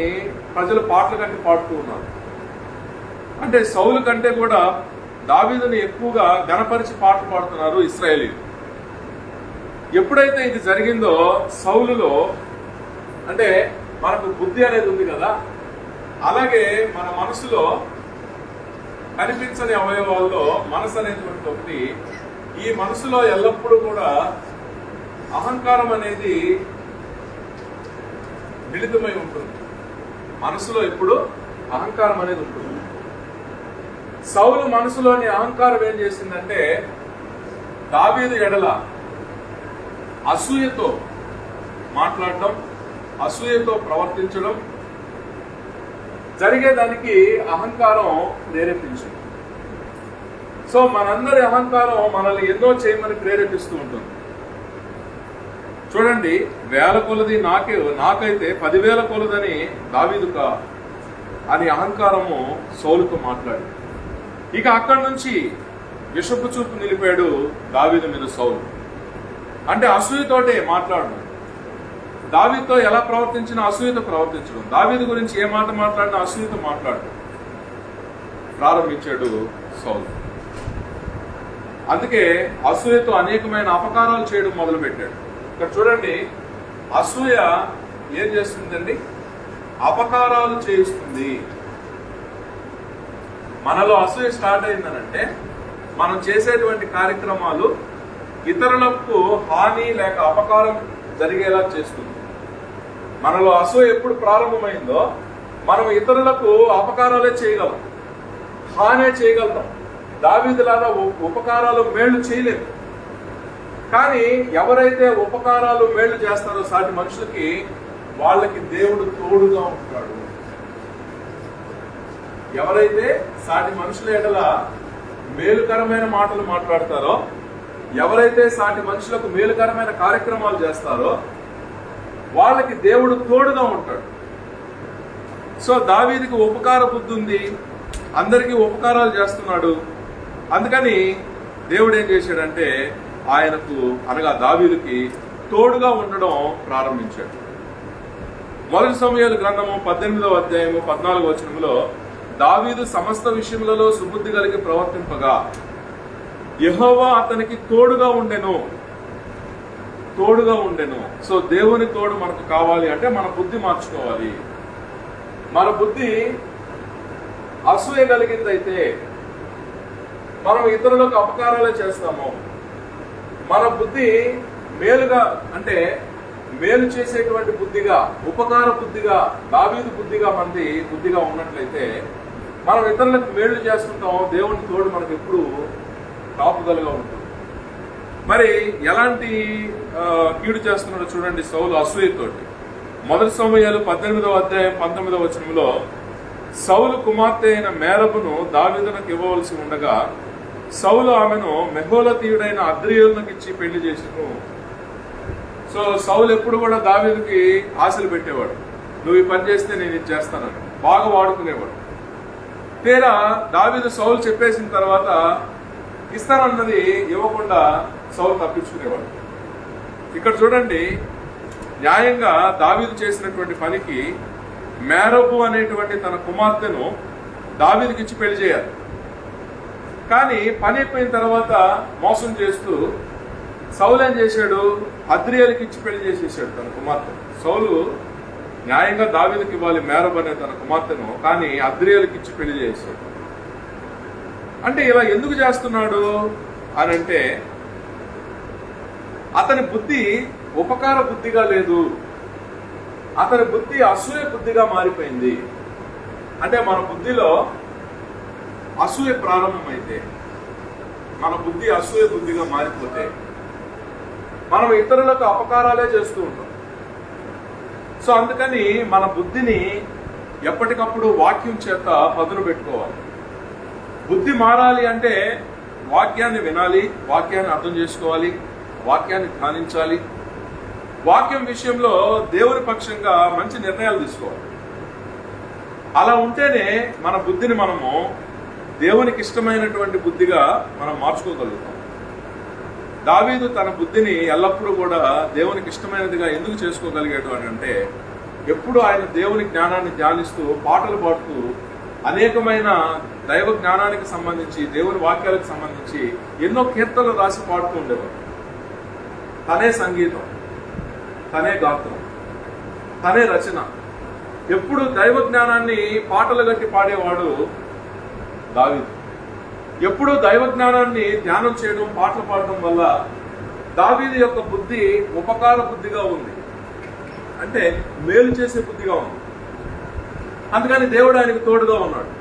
ప్రజలు పాటలు కంటే పాడుతూ ఉన్నారు. అంటే సౌలు కంటే కూడా దావీదుని ఎక్కువగా ఘనపరిచి పాటలు పాడుతున్నారు ఇశ్రాయేలీయులు. ఎప్పుడైతే ఇది జరిగిందో సౌలులో, అంటే మనకు బుద్ధి అనేది ఉంది కదా, అలాగే మన మనసులో కనిపించని అవయవాల్లో మనసు అనేటువంటి ఒకటి, ఈ మనసులో ఎల్లప్పుడూ కూడా అహంకారం అనేది మిళితమై ఉంటుంది. మనసులో ఎప్పుడు అహంకారం అనేది ఉంటుంది. సౌలు మనసులోని అహంకారం ఏం చేసిందంటే, దావీదు ఎడల అసూయతో మాట్లాడడం, అసూయతో ప్రవర్తించడం జరిగేదానికి అహంకారం ప్రేరేపించింది. సో మనందరి అహంకారం మనల్ని ఎన్నో చేయమని ప్రేరేపిస్తూ ఉంటుంది. చూడండి, 1,000 కొలది నాకైతే 10,000 కొలదని దావీదుక అని అహంకారము సౌలుతో మాట్లాడి, ఇక అక్కడి నుంచి విషపు చూపు నిలిపాడు దావీదు మీద సౌలు. అంటే అసూయతోటే మాట్లాడడం, దావీదుతో ఎలా ప్రవర్తించినా అసూయతో ప్రవర్తించడం, దావీదు గురించి ఏ మాట మాట్లాడినా అసూయతో మాట్లాడడం ప్రారంభించాడు సౌలు. అందుకే అసూయతో అనేకమైన అపకారాలు చేయడం మొదలుపెట్టాడు. ఇక్కడ చూడండి, అసూయ ఏం చేస్తుందండి? అపకారాలు చేయిస్తుంది. మనలో అసూయ స్టార్ట్ అయిందనంటే మనం చేసేటువంటి కార్యక్రమాలు ఇతరులకు హాని లేక అపకారం జరిగేలా చేస్తుంది. మనలో అసూయ ఎప్పుడు ప్రారంభమైందో మనం ఇతరులకు అపకారాలే చేయగలం, హానే చేయగలుగుతాం. దావీదులాగా ఉపకారాలు మేళ్లు చేయలేము. కానీ ఎవరైతే ఉపకారాలు మేళ్లు చేస్తారో సాటి మనుషులకి, వాళ్ళకి దేవుడు తోడుగా ఉంటాడు. ఎవరైతే సాటి మనుషుల ఎడల మేలుకరమైన మాటలు మాట్లాడతారో, ఎవరైతే సాటి మనుషులకు మేలుకరమైన కార్యక్రమాలు చేస్తారో వాళ్ళకి దేవుడు తోడుగా ఉంటాడు. సో దావీదుకి ఉపకార బుద్ధి ఉంది, అందరికీ ఉపకారాలు చేస్తున్నాడు. అందుకని దేవుడు ఏం చేశాడంటే ఆయనకు, అనగా దావీదుకి తోడుగా ఉండడం ప్రారంభించాడు. 1 సమూయేలు గ్రంథము 18వ అధ్యాయము 14వ వచనంలో, దావీదు సమస్త విషయములలో సుబుద్ధి కలిగి ప్రవర్తింపగా యెహోవా అతనికి తోడుగా ఉండెను. సో దేవుని తోడు మనకు కావాలి అంటే మన బుద్ధి మార్చుకోవాలి. మన బుద్ధి అసూయ కలిగిందైతే మనం ఇతరులకు అపకారాలే చేస్తాము. మన బుద్ధి మేలుగా, అంటే మేలు చేసేటువంటి బుద్ధిగా, ఉపకార బుద్ధిగా, దావీదు బుద్ధిగా మనది బుద్ధిగా ఉన్నట్లయితే మనం ఇతరులకు మేలు చేస్తుంటాం. దేవుని తోడు మనకు ఎప్పుడు కాపుదలుగా ఉంటుంది. మరి ఎలాంటి కీడు చేస్తున్నాడో చూడండి సౌలు అసూయతోటి. 1 సమూయేలు 18వ అధ్యాయం 19వ వచనంలో, సౌలు కుమార్తె అయిన మేరబును దావీదునకు ఇవ్వవలసి ఉండగా సౌలు ఆమెను మెహోలతీయుడైన అద్రియేలునకు ఇచ్చి పెళ్లి చేసిను. సో సౌలు ఎప్పుడు కూడా దావీదుకి ఆశలు పెట్టేవాడు, నువ్వు ఈ పని చేస్తే నేను ఇది చేస్తానని బాగా వాడుకునేవాడు. తీరా దావీదు సౌలు చెప్పేసిన తర్వాత ఇస్తానన్నది ఇవ్వకుండా సౌలు తప్పించుకునేవాడు. ఇక్కడ చూడండి, న్యాయంగా దావీదు చేసినటువంటి పనికి మేరబు అనేటువంటి తన కుమార్తెను దావీదుకి ఇచ్చి పెళ్లి చేయాలి. కానీ పని అయిపోయిన తర్వాత మోసం చేస్తూ సౌలు ఏం చేశాడు, అద్రియేలుకి ఇచ్చి పెళ్లి చేసేసాడు తన కుమార్తె. సౌలు న్యాయంగా దావీదుకి ఇవ్వాలి మేరబ్ అనే తన కుమార్తెను, కానీ అద్రియేలుకి ఇచ్చి పెళ్లి చేశాడు. అంటే ఇలా ఎందుకు చేస్తున్నాడు అని అంటే, అతని బుద్ధి ఉపకార బుద్ధిగా లేదు, అతని బుద్ధి అసూయ బుద్ధిగా మారిపోయింది. అంటే మన బుద్ధిలో అసూయ ప్రారంభమైతే, మన బుద్ధి అసూయ బుద్ధిగా మారిపోతే మనం ఇతరులకు అపకారాలే చేస్తూ ఉంటాం. సో అందుకని మన బుద్ధిని ఎప్పటికప్పుడు వాక్యం చేత పదును పెట్టుకోవాలి. బుద్ధి మారాలి అంటే వాక్యాన్ని వినాలి, వాక్యాన్ని అర్థం చేసుకోవాలి, వాక్యాన్ని ధ్యానించాలి, వాక్యం విషయంలో దేవుని పక్షంగా మంచి నిర్ణయాలు తీసుకోవాలి. అలా ఉంటేనే మన బుద్ధిని మనము దేవునికి ఇష్టమైనటువంటి బుద్ధిగా మనం మార్చుకోగలుగుతాం. దావీదు తన బుద్ధిని ఎల్లప్పుడూ కూడా దేవునికి ఇష్టమైనదిగా ఎందుకు చేసుకోగలిగాడు అని అంటే, ఎప్పుడు ఆయన దేవుని జ్ఞానాన్ని ధ్యానిస్తూ పాటలు పాడుతూ అనేకమైన దైవ జ్ఞానానికి సంబంధించి దేవుని వాక్యాలకు సంబంధించి ఎన్నో కీర్తనలు రాసి పాడుతూ ఉండేవాడు. తనే సంగీతం, తనే గాత్రం, తనే రచన. ఎప్పుడు దైవ జ్ఞానాన్ని పాటలు గట్టి పాడేవాడు దావీదు. ఎప్పుడు దైవ జ్ఞానాన్ని ధ్యానం చేయడం, పాటలు పాడడం వల్ల దావీదు యొక్క బుద్ధి ఉపకార బుద్ధిగా ఉంది, అంటే మేలు చేసే బుద్ధిగా ఉంది. అందుకని దేవుడు ఆయనకు తోడుగా ఉన్నాడు.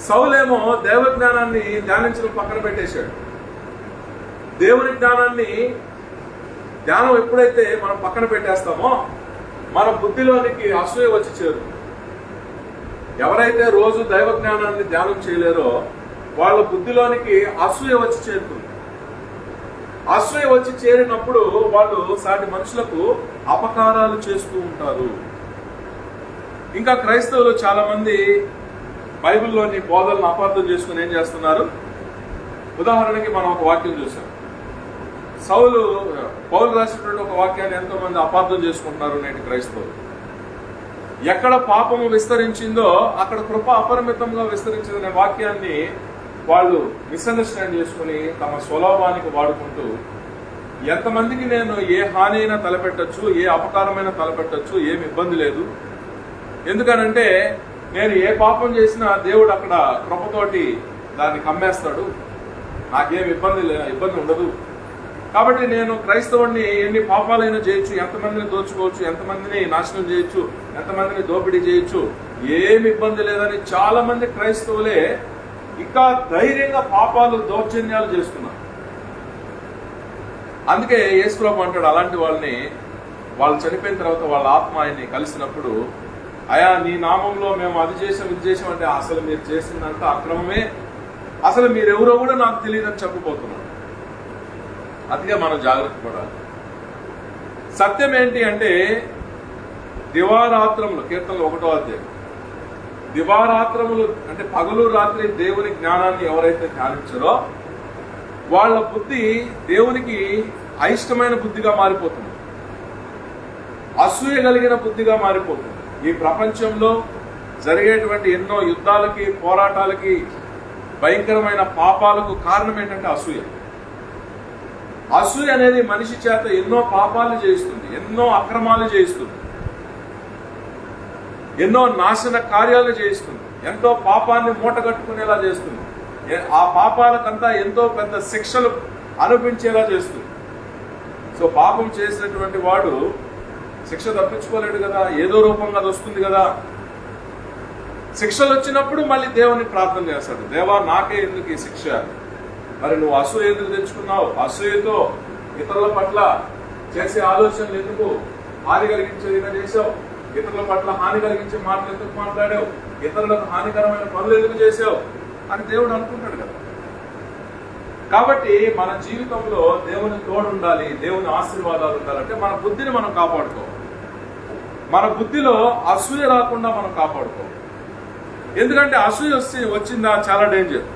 సౌలేమో దైవ జ్ఞానాన్ని ధ్యానించడం పక్కన పెట్టేశాడు. దేవుని జ్ఞానాన్ని ధ్యానం ఎప్పుడైతే మనం పక్కన పెట్టేస్తామో మన బుద్ధిలోనికి అసూయ వచ్చి చేరుతుంది. ఎవరైతే రోజు దైవ జ్ఞానాన్ని ధ్యానం చేయలేరో వాళ్ళ బుద్ధిలోనికి అసూయ వచ్చి చేరుతుంది. అసూయ వచ్చి చేరినప్పుడు వాళ్ళు సాటి మనుషులకు అపకారాలు చేస్తూ ఉంటారు. ఇంకా క్రైస్తవులు చాలా మంది బైబిల్లోని బోధనలను అపార్థం చేసుకుని ఏం చేస్తున్నారు. ఉదాహరణకి మనం ఒక వాక్యం చూసాం. పౌలు రాసినటువంటి ఒక వాక్యాన్ని ఎంతో మంది అపార్థం చేసుకుంటున్నారు నేటి క్రైస్తవులు. ఎక్కడ పాపము విస్తరించిందో అక్కడ కృప అపరిమితంగా విస్తరించిందనే వాక్యాన్ని వాళ్ళు మిస్అండర్స్టాండ్ చేసుకుని తమ స్వలాభానికి వాడుకుంటూ, ఎంతమందికి నేను ఏ హాని అయినా తలపెట్టచ్చు, ఏ అపకారమైనా తలపెట్టచ్చు, ఏమి ఇబ్బంది లేదు, ఎందుకనంటే నేను ఏ పాపం చేసినా దేవుడు అక్కడ కృపతోటి దాన్ని కమ్మేస్తాడు, నాకేం ఇబ్బంది ఉండదు, కాబట్టి నేను క్రైస్తవుడిని ఎన్ని పాపాలైనా చేయొచ్చు, ఎంతమందిని దోచుకోవచ్చు, ఎంతమందిని నాశనం చేయొచ్చు, ఎంతమందిని దోపిడీ చేయొచ్చు, ఏమి ఇబ్బంది లేదని చాలా మంది క్రైస్తవులే ఇంకా ధైర్యంగా పాపాలు దౌర్జన్యాలు చేస్తున్నారు. అందుకే యేసు ప్రభువు అంటాడు అలాంటి వాళ్ళని, వాళ్ళు చనిపోయిన తర్వాత వాళ్ళ ఆత్మ ఆయన్ని కలిసినప్పుడు, అయా నీ నామంలో మేము అది చేసాం ఇది చేసాం అంటే, అసలు మీరు చేసిందంతా అక్రమమే, అసలు మీరెవరో కూడా నాకు తెలియదని చెప్పబోతున్నాడు. అందుకే మనం జాగ్రత్త పడాలి. సత్యం ఏంటి అంటే, దివారాత్రములు, కీర్తనలు 1వ అధ్యాయం, దివారాత్రములు అంటే పగలు రాత్రి దేవుని జ్ఞానాన్ని ఎవరైతే ధ్యానించారో వాళ్ళ బుద్ధి దేవునికి అయిష్టమైన బుద్ధిగా మారిపోతుంది, అసూయ కలిగిన బుద్ధిగా మారిపోతుంది. ఈ ప్రపంచంలో జరిగేటువంటి ఎన్నో యుద్ధాలకి, పోరాటాలకి, భయంకరమైన పాపాలకు కారణం ఏంటంటే అసూయ. అసూయ అనేది మనిషి చేత ఎన్నో పాపాలు చేయిస్తుంది, ఎన్నో అక్రమాలు చేయిస్తుంది, ఎన్నో నాశన కార్యాలు చేయిస్తుంది, ఎంతో పాపాన్ని మూటగట్టుకునేలా చేస్తుంది, ఆ పాపాలకంతా ఎంతో పెద్ద శిక్షలు అనిపించేలా చేస్తుంది. సో పాపం చేసినటువంటి వాడు శిక్ష తప్పించుకోలేడు కదా, ఏదో రూపంగా అది వస్తుంది కదా. శిక్షలు వచ్చినప్పుడు మళ్ళీ దేవుని ప్రార్థన చేస్తాడు, దేవా నాకే ఎందుకు ఈ శిక్ష, మరి నువ్వు అసూయ ఎందుకు తెచ్చుకున్నావు, అసూయతో ఇతరుల పట్ల చేసే ఆలోచనలు ఎందుకు, హాని కలిగించేదిగా చేసావు, ఇతరుల పట్ల హాని కలిగించే మాటలు ఎందుకు మాట్లాడావు, ఇతరులకు హానికరమైన పనులు ఎందుకు చేసావు అని దేవుడు అనుకుంటాడు కదా. కాబట్టి మన జీవితంలో దేవుని తోడు ఉండాలి, దేవుని ఆశీర్వాదాలు ఉండాలంటే మన బుద్ధిని మనం కాపాడుకోవాలి. మన బుద్ధిలో అసూయ రాకుండా మనం కాపాడుకోవాలి. ఎందుకంటే అసూయ వచ్చిందా చాలా డేంజర్.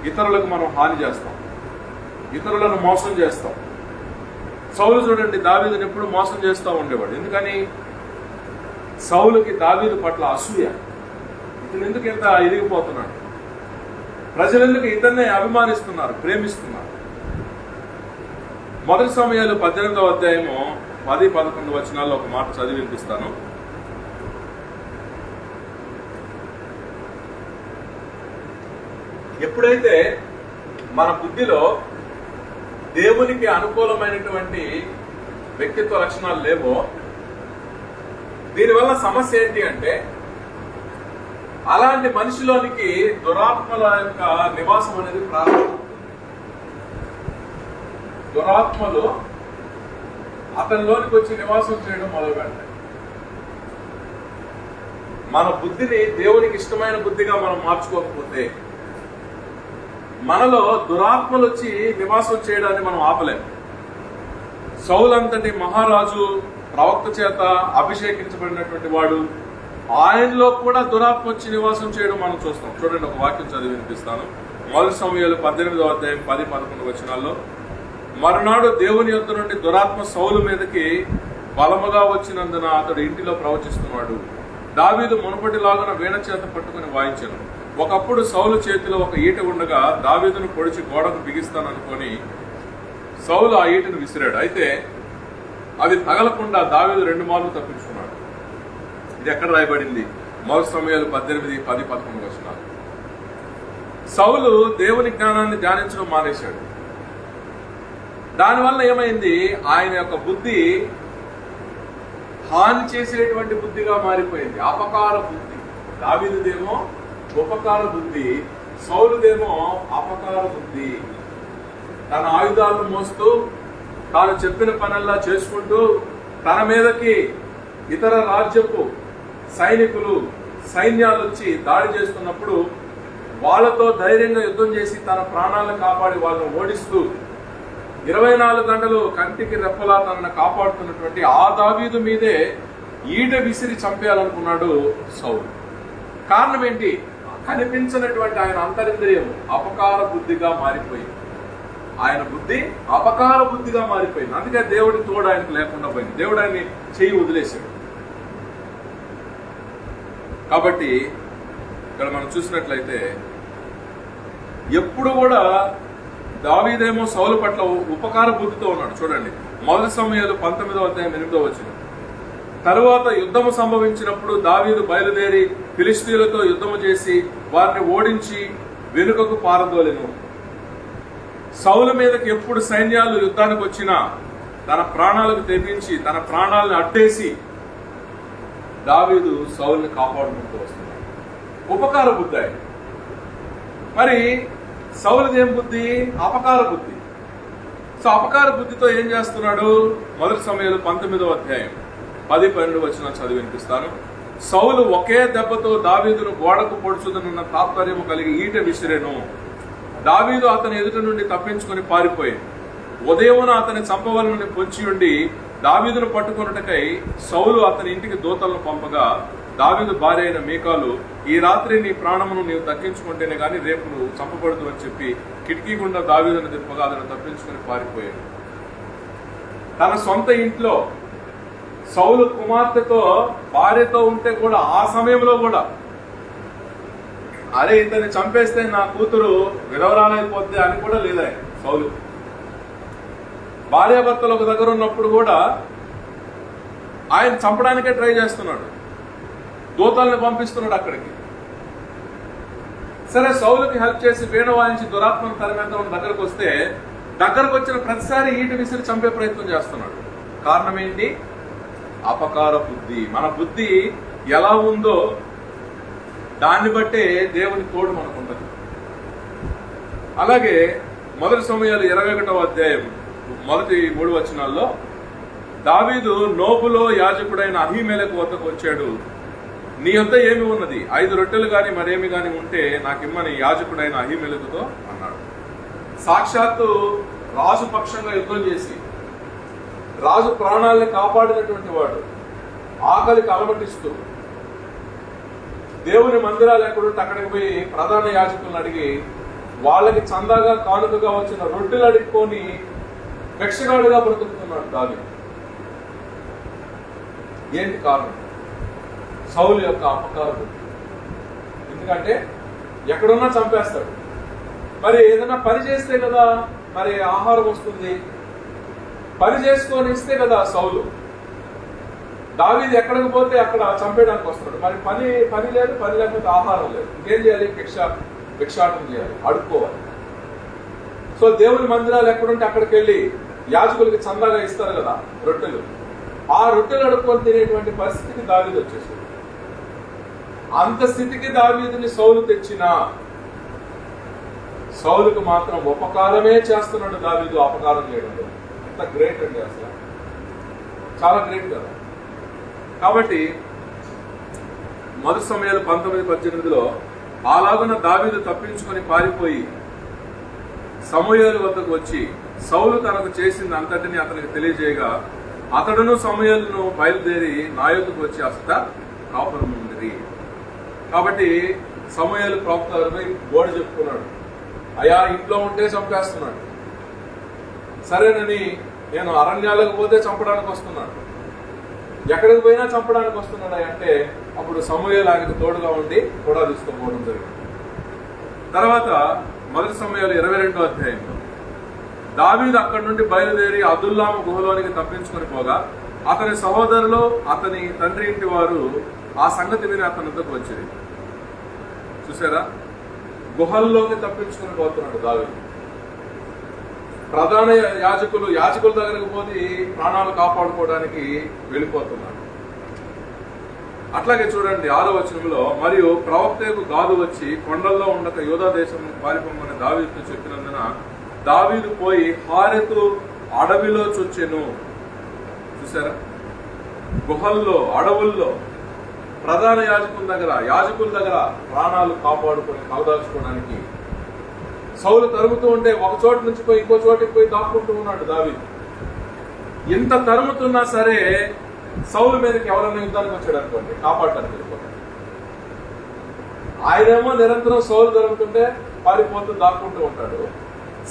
ఇతరులకు మనం హాని చేస్తాం, ఇతరులను మోసం చేస్తాం. సౌలు చూడండి, దావీదుని ఎప్పుడు మోసం చేస్తూ ఉండేవాడు. ఎందుకని? సౌలుకి దావీదు పట్ల అసూయ, ఇతను ఎందుకు ఇంత ఎదిగిపోతున్నాడు, ప్రజలెందుకు ఇతన్నే అభిమానిస్తున్నారు, ప్రేమిస్తున్నారు? మొదటి సమయాలు 18వ అధ్యాయము 10-11 వచనాల్లో ఒక మాట చదివి వినిపిస్తాను. ఎప్పుడైతే మన బుద్ధిలో దేవునికి అనుకూలమైనటువంటి వ్యక్తిత్వ లక్షణాలు లేవో, దీనివల్ల సమస్య ఏంటి అంటే, అలాంటి మనిషిలోనికి దురాత్మల యొక్క నివాసం అనేది ప్రారంభమవుతుంది. దురాత్మలు అతనిలోనికి వచ్చి నివాసం చేయడం మొదలు పెడతాయి. మన బుద్ధిని దేవునికి ఇష్టమైన బుద్ధిగా మనం మార్చుకోకపోతే మనలో దురాత్మలు వచ్చి నివాసం చేయడాన్ని మనం ఆపలేము. సౌలంతటి మహారాజు ప్రవక్త చేత అభిషేకించబడినటువంటి వాడు, ఆయనలో కూడా దురాత్మ వచ్చి నివాసం చేయడం మనం చూస్తాం. చూడండి, ఒక వాక్యం చదివి వినిపిస్తాను. మొదటి సమయాలు 18వ అధ్యాయం 10-11 వచనాల్లో, మరునాడు దేవుని యొద్ద నుండి దురాత్మ సౌలు మీదకి బలముగా వచ్చినందున అతడు ఇంటిలో ప్రవచిస్తున్నాడు. దావీదు మునుపటిలాగున వీణ చేత పట్టుకుని వాయించెను. ఒకప్పుడు సౌలు చేతిలో ఒక ఈట ఉండగా దావీదును పొడిచి గోడకు బిగిస్తాననుకొని సౌలు ఆ ఈటను విసిరాడు. అయితే అది తగలకుండా దావీదు 2 మార్లు తప్పించుకున్నాడు. ఇది ఎక్కడ రాయబడింది? మొదటి సమయాలు 18-10-11 వచనాలు. సౌలు దేవుని జ్ఞానాన్ని ధ్యానించడం మానేశాడు. దానివల్ల ఏమైంది? ఆయన యొక్క బుద్ధి హాని చేసేటువంటి బుద్ధిగా మారిపోయింది, అపకార బుద్ధి. దావీదుదేమో ఉపకార బుద్ధి, సౌలుదేమో అపకార బుద్ధి. తన ఆయుధాలను మోస్తూ తాను చెప్పిన పనల్లా చేసుకుంటూ తన మీదకి ఇతర రాజ్యపు సైన్యాలు వచ్చి దాడి చేస్తున్నప్పుడు వాళ్ళతో ధైర్యంగా యుద్ధం చేసి తన ప్రాణాలను కాపాడి వాళ్ళని ఓడిస్తూ 24 గంటలు కంటికి రెప్పలా తనను కాపాడుతున్నటువంటి ఆ దావీదు మీదే ఈట విసిరి చంపేయాలనుకున్నాడు సౌలు. కారణం ఏంటి? కనిపించినటువంటి ఆయన అంతరింద్రియం అపకార బుద్ధిగా మారిపోయింది. ఆయన బుద్ధి అపకార బుద్ధిగా మారిపోయింది. అందుకే దేవుడి తోడు ఆయనకు లేకుండా పోయింది. దేవుడు ఆయన్ని చెయ్యి వదిలేశాడు. కాబట్టి ఇక్కడ మనం చూసినట్లయితే ఎప్పుడు కూడా దావీదేమో సౌలు పట్ల ఉపకార బుద్ధితో ఉన్నాడు. చూడండి, మొదటి సమయాలు 19వ అధ్యాయం 8వ వచనం. తరువాత యుద్ధము సంభవించినప్పుడు దావీదు బయలుదేరి ఫిలిష్తీయులతో యుద్ధము చేసి వారిని ఓడించి వెనుకకు పారదోలెను. సౌలు మీదకి ఎప్పుడు సైన్యాలు యుద్ధానికి వచ్చినా తన ప్రాణాలకు తెగించి తన ప్రాణాలను అడ్డేసి దావీదు సౌలుని కాపాడుకుంటూ వస్తున్నాడు. ఉపకార బుద్ధి ఆయన. మరి సౌలుది ఏం బుద్ధి? అపకార బుద్ధి. సో అపకార బుద్ధితో ఏం చేస్తున్నాడు? మొదటి సమయాలు 19వ అధ్యాయం 10-12 వచనాలు చదివి వినిపిస్తాను. సౌలు ఒకే దెబ్బతో దావీదును గోడకు పొడుచుదనున్న తాత్పర్యము కలిగి ఈట విసిరెను. దావీదు అతని ఎదుట నుండి తప్పించుకొని పారిపోయాడు. ఉదయమున అతని చంపవలనని పొంచి ఉండి దావీదును పట్టుకొనుటకై సౌలు అతని ఇంటికి దూతలను పంపగా దావీదు భార్య అయిన మీకాలు, ఈ రాత్రి నీ ప్రాణమును నీవు దక్కించుకుంటేనే గాని రేపు నువ్వు చంపబడదు అని చెప్పి కిటికీ గుండా దావీదును దింపగా అతను తప్పించుకొని పారిపోయాడు. తన సొంత ఇంట్లో సౌలు కుమార్తెతో భార్యతో ఉంటే కూడా ఆ సమయంలో కూడా అరే ఇతన్ని చంపేస్తే నా కూతురు విధవరాలైపోద్ది అని కూడా లేదా సౌలు. భార్యాభర్తలు ఒక దగ్గర ఉన్నప్పుడు కూడా ఆయన చంపడానికే ట్రై చేస్తున్నాడు, దూతల్ని పంపిస్తున్నాడు అక్కడికి. సరే, సౌలుకి హెల్ప్ చేసి వీణ వాయించి దురాత్మను తరిమేద్దామని దగ్గరకు వస్తే దగ్గరకు వచ్చిన ప్రతిసారి ఈట విసిరి చంపే ప్రయత్నం చేస్తున్నాడు. కారణం ఏంటి? అపకార బుద్ధి. మన బుద్ధి ఎలా ఉందో దాన్ని బట్టే దేవుని తోడు మనకు ఉంటుంది. అలాగే మొదటి సమయాలు 21వ అధ్యాయం మొదటి 3 వచనాల్లో దావీదు నోబులో యాజకుడైన అహీమెలెకు వద్దకు వచ్చాడు. నీ వద్ద ఏమి ఉన్నది? 5 రొట్టెలు గాని మరేమి గాని ఉంటే నాకిమ్మని యాజకుడైన అహీమెలెకుతో అన్నాడు. సాక్షాత్తు రాజు పక్షంగా యుద్ధం చేసి రాజు ప్రాణాలను కాపాడినటువంటి వాడు, ఆకలికి అలమటిస్తూ దేవుని మందిరాలు ఎక్కడుంటే అక్కడికి పోయి ప్రధాన యాజకులను అడిగి వాళ్ళకి చందాగా కానుకగా వచ్చిన రొట్టెలు అడుక్కొని భిక్షగాడుగా బ్రతుకుతున్నాడు దావీదు. ఏంటి కారణం? సౌలు యొక్క అపకార బుద్ధి. ఎందుకంటే ఎక్కడున్నా చంపేస్తాడు. మరి ఏదైనా పని చేస్తే కదా మరి ఆహారం వస్తుంది, పని చేసుకొని ఇస్తే కదా సౌలు. దావీదు ఎక్కడికి పోతే అక్కడ చంపేయడానికి వస్తున్నాడు. మరి పని లేదు, పని లేకపోతే ఆహారం లేదు, ఇంకేం చేయాలి? భిక్షాటం చేయాలి, అడుక్కోవాలి. సో దేవుని మందిరాలు ఎక్కడుంటే అక్కడికి వెళ్ళి యాజకులకి చందాగా ఇస్తారు కదా రొట్టెలు, ఆ రొట్టెలు అడుక్కొని తినేటువంటి పరిస్థితికి దావీదు వచ్చేసింది. అంత స్థితికి దావీదుని సౌలు తెచ్చిన సౌలుకు మాత్రం ఉపకారమే చేస్తున్నాడు దావీదు, అపకారం చేయడం. ఎంత గ్రేట్ అండి, అసలు చాలా గ్రేట్ కదా. కాబట్టి మొదటి సమయాలు 19:18 అలాగున దావీదు తప్పించుకొని పారిపోయి సమూయేలు వద్దకు వచ్చి సౌలు తనకు చేసింది అంతటిని అతనికి తెలియజేయగా అతడును సమూయేలును బయలుదేరి నా యొద్దకు వచ్చి అసట కాపురం ఉంది. కాబట్టి సమూయేలు ప్రవక్త గోడ చెప్పుకున్నాడు, అయ్యా ఇంట్లో ఉంటే చంపేస్తున్నాడు, సరేనని నేను అరణ్యాలకు పోతే చంపడానికి వస్తున్నాడు, ఎక్కడికి పోయినా చంపడానికి వస్తున్నాడు అంటే అప్పుడు సమూయేలు ఆయనకు తోడుగా ఉండి కూడా తీసుకోపోవడం జరిగింది. తర్వాత మొదటి సమయాలు 22వ అధ్యాయంలో దావీదు అక్కడి నుండి బయలుదేరి అదుల్లాము గుహలోనికి తప్పించుకొని పోగా అతని సహోదరులు అతని తండ్రి ఇంటి వారు ఆ సంగతి విని అతని వద్దకు వచ్చేది. చూసారా, గుహల్లోకి తప్పించుకొని పోతున్నాడు దావీదు. ప్రధాన యాజకుల దగ్గరకు పోతే ప్రాణాలు కాపాడుకోవడానికి వెళ్ళిపోతున్నాడు. అట్లాగే చూడండి 6వ వచనంలో, మరియు ప్రవక్తకు గాదు వచ్చి కొండల్లో ఉండక యూదా దేశం పారిపోమని దావీదుతో చెప్పినందున దావీదు పోయి హారెతు అడవిలో చొచ్చెను. చూసారా, గుహల్లో అడవుల్లో ప్రధాన యాజకుల దగ్గర ప్రాణాలు కాపాడుకొని కలదాల్చుకోవడానికి సౌలు తరుముతూ ఉంటే ఒక చోటు నుంచి పోయి ఇంకో చోటుకి పోయి దాక్కుంటూ ఉన్నాడు దావీదు. ఇంత తరుముతున్నా సరే సౌలు మీదకి ఎవరైనా యుద్ధానికి వచ్చాడు అనుకోండి, కాపాడటానికి వెళ్ళిపోతాడు. ఆయనేమో నిరంతరం సౌలు తరుముతుంటే పారిపోతూ దాక్కుంటూ ఉంటాడు.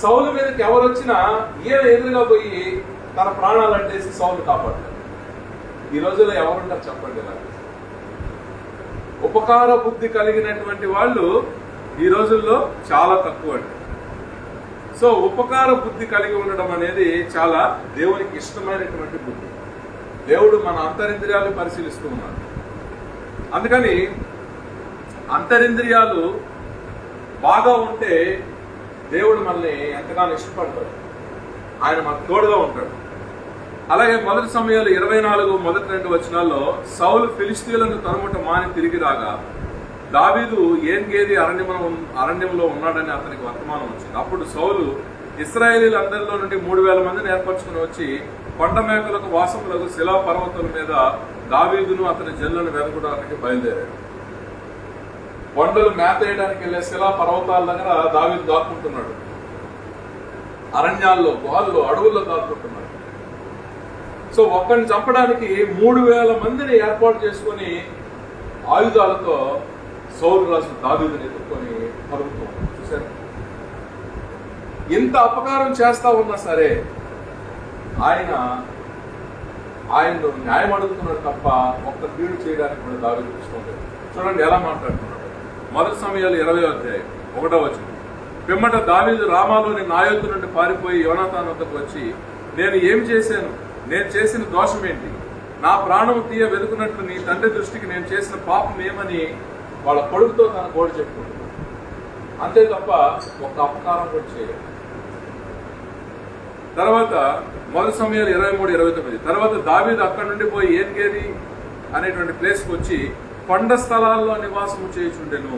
సౌలు మీదకి ఎవరు వచ్చినా ఈయన ఎదురుగా పోయి తన ప్రాణాలు అంటేసి సౌలు కాపాడతాడు. ఈ రోజుల్లో ఎవరుంటారు చెప్పండి? ఇలా ఉపకార బుద్ధి కలిగినటువంటి వాళ్ళు ఈ రోజుల్లో చాలా తక్కువ అండి. సో ఉపకార బుద్ధి కలిగి ఉండడం అనేది చాలా దేవునికి ఇష్టమైనటువంటి బుద్ధి. దేవుడు మన అంతరింద్రియాలు పరిశీలిస్తూ ఉన్నాడు. అందుకని అంతరింద్రియాలు బాగా ఉంటే దేవుడు మనల్ని ఎంతగానో ఇష్టపడతాడు, ఆయన మనకు తోడుగా ఉంటాడు. అలాగే మొదటి సమయాలు 24 మొదటి 2 వచనాల్లో సౌలు ఫిలిష్తీయులను తరుముట మాని తిరిగి రాగా దావీదు ఏన్గేది అరణ్యంలో ఉన్నాడని అతనికి వర్తమానం వచ్చింది. అప్పుడు సౌలు ఇశ్రాయేలీలందరిలో నుండి 3000 మందిని ఏర్పరచుకుని వచ్చి కొండ మేకలకు వాసములకు శిలా పర్వతాల మీద దావీదును అతని జనులను వెతకడానికి బయలుదేరాడు. కొండలు మేత వేయడానికి వెళ్లే శిలా పర్వతాల దగ్గర దావీదు దాక్కుంటున్నాడు, అరణ్యాల్లో గుహల్లో అడవుల్లో దాక్కుంటున్నాడు. సో ఒక్కడిని చంపడానికి 3000 మందిని ఏర్పాటు చేసుకుని ఆయుధాలతో సౌలు రాజు దావీదుని ఎదుర్కొని పరుగుతున్నాడు. చూసారు, ఇంత అపకారం చేస్తా ఉన్నా సరే ఆయన్ను న్యాయం అడుగుతున్నాడు తప్ప ఒక్క కీడు చేయడానికి కూడా దావీదు ఇష్టం లేదు. చూడండి ఎలా మాట్లాడుతున్నాడు. మొదటి సమయాలు 20వ అధ్యాయం 1వ వచనం, పిమ్మట దావీదు రామాలోని నాయోతు నుండి పారిపోయి యోనాతాను వద్దకు వచ్చి, నేను ఏమి చేశాను? నేను చేసిన దోషం ఏంటి? నా ప్రాణం తీయ వెతుకున్నట్లు నీ తండ్రి దృష్టికి నేను చేసిన పాపం ఏమని వాళ్ళ కొడుకుతో తన గోడు చెప్పుకుంటున్నాడు. అంతే తప్ప ఒక్క అపకారం కూడా చేయలేదు. తర్వాత మొదటి సమయాలు 23-29 తర్వాత దావీదు అక్కడి నుండి పోయి ఏన్గేది అనేటువంటి ప్లేస్కి వచ్చి కొండ స్థలాల్లో నివాసము చేయుచుండెను.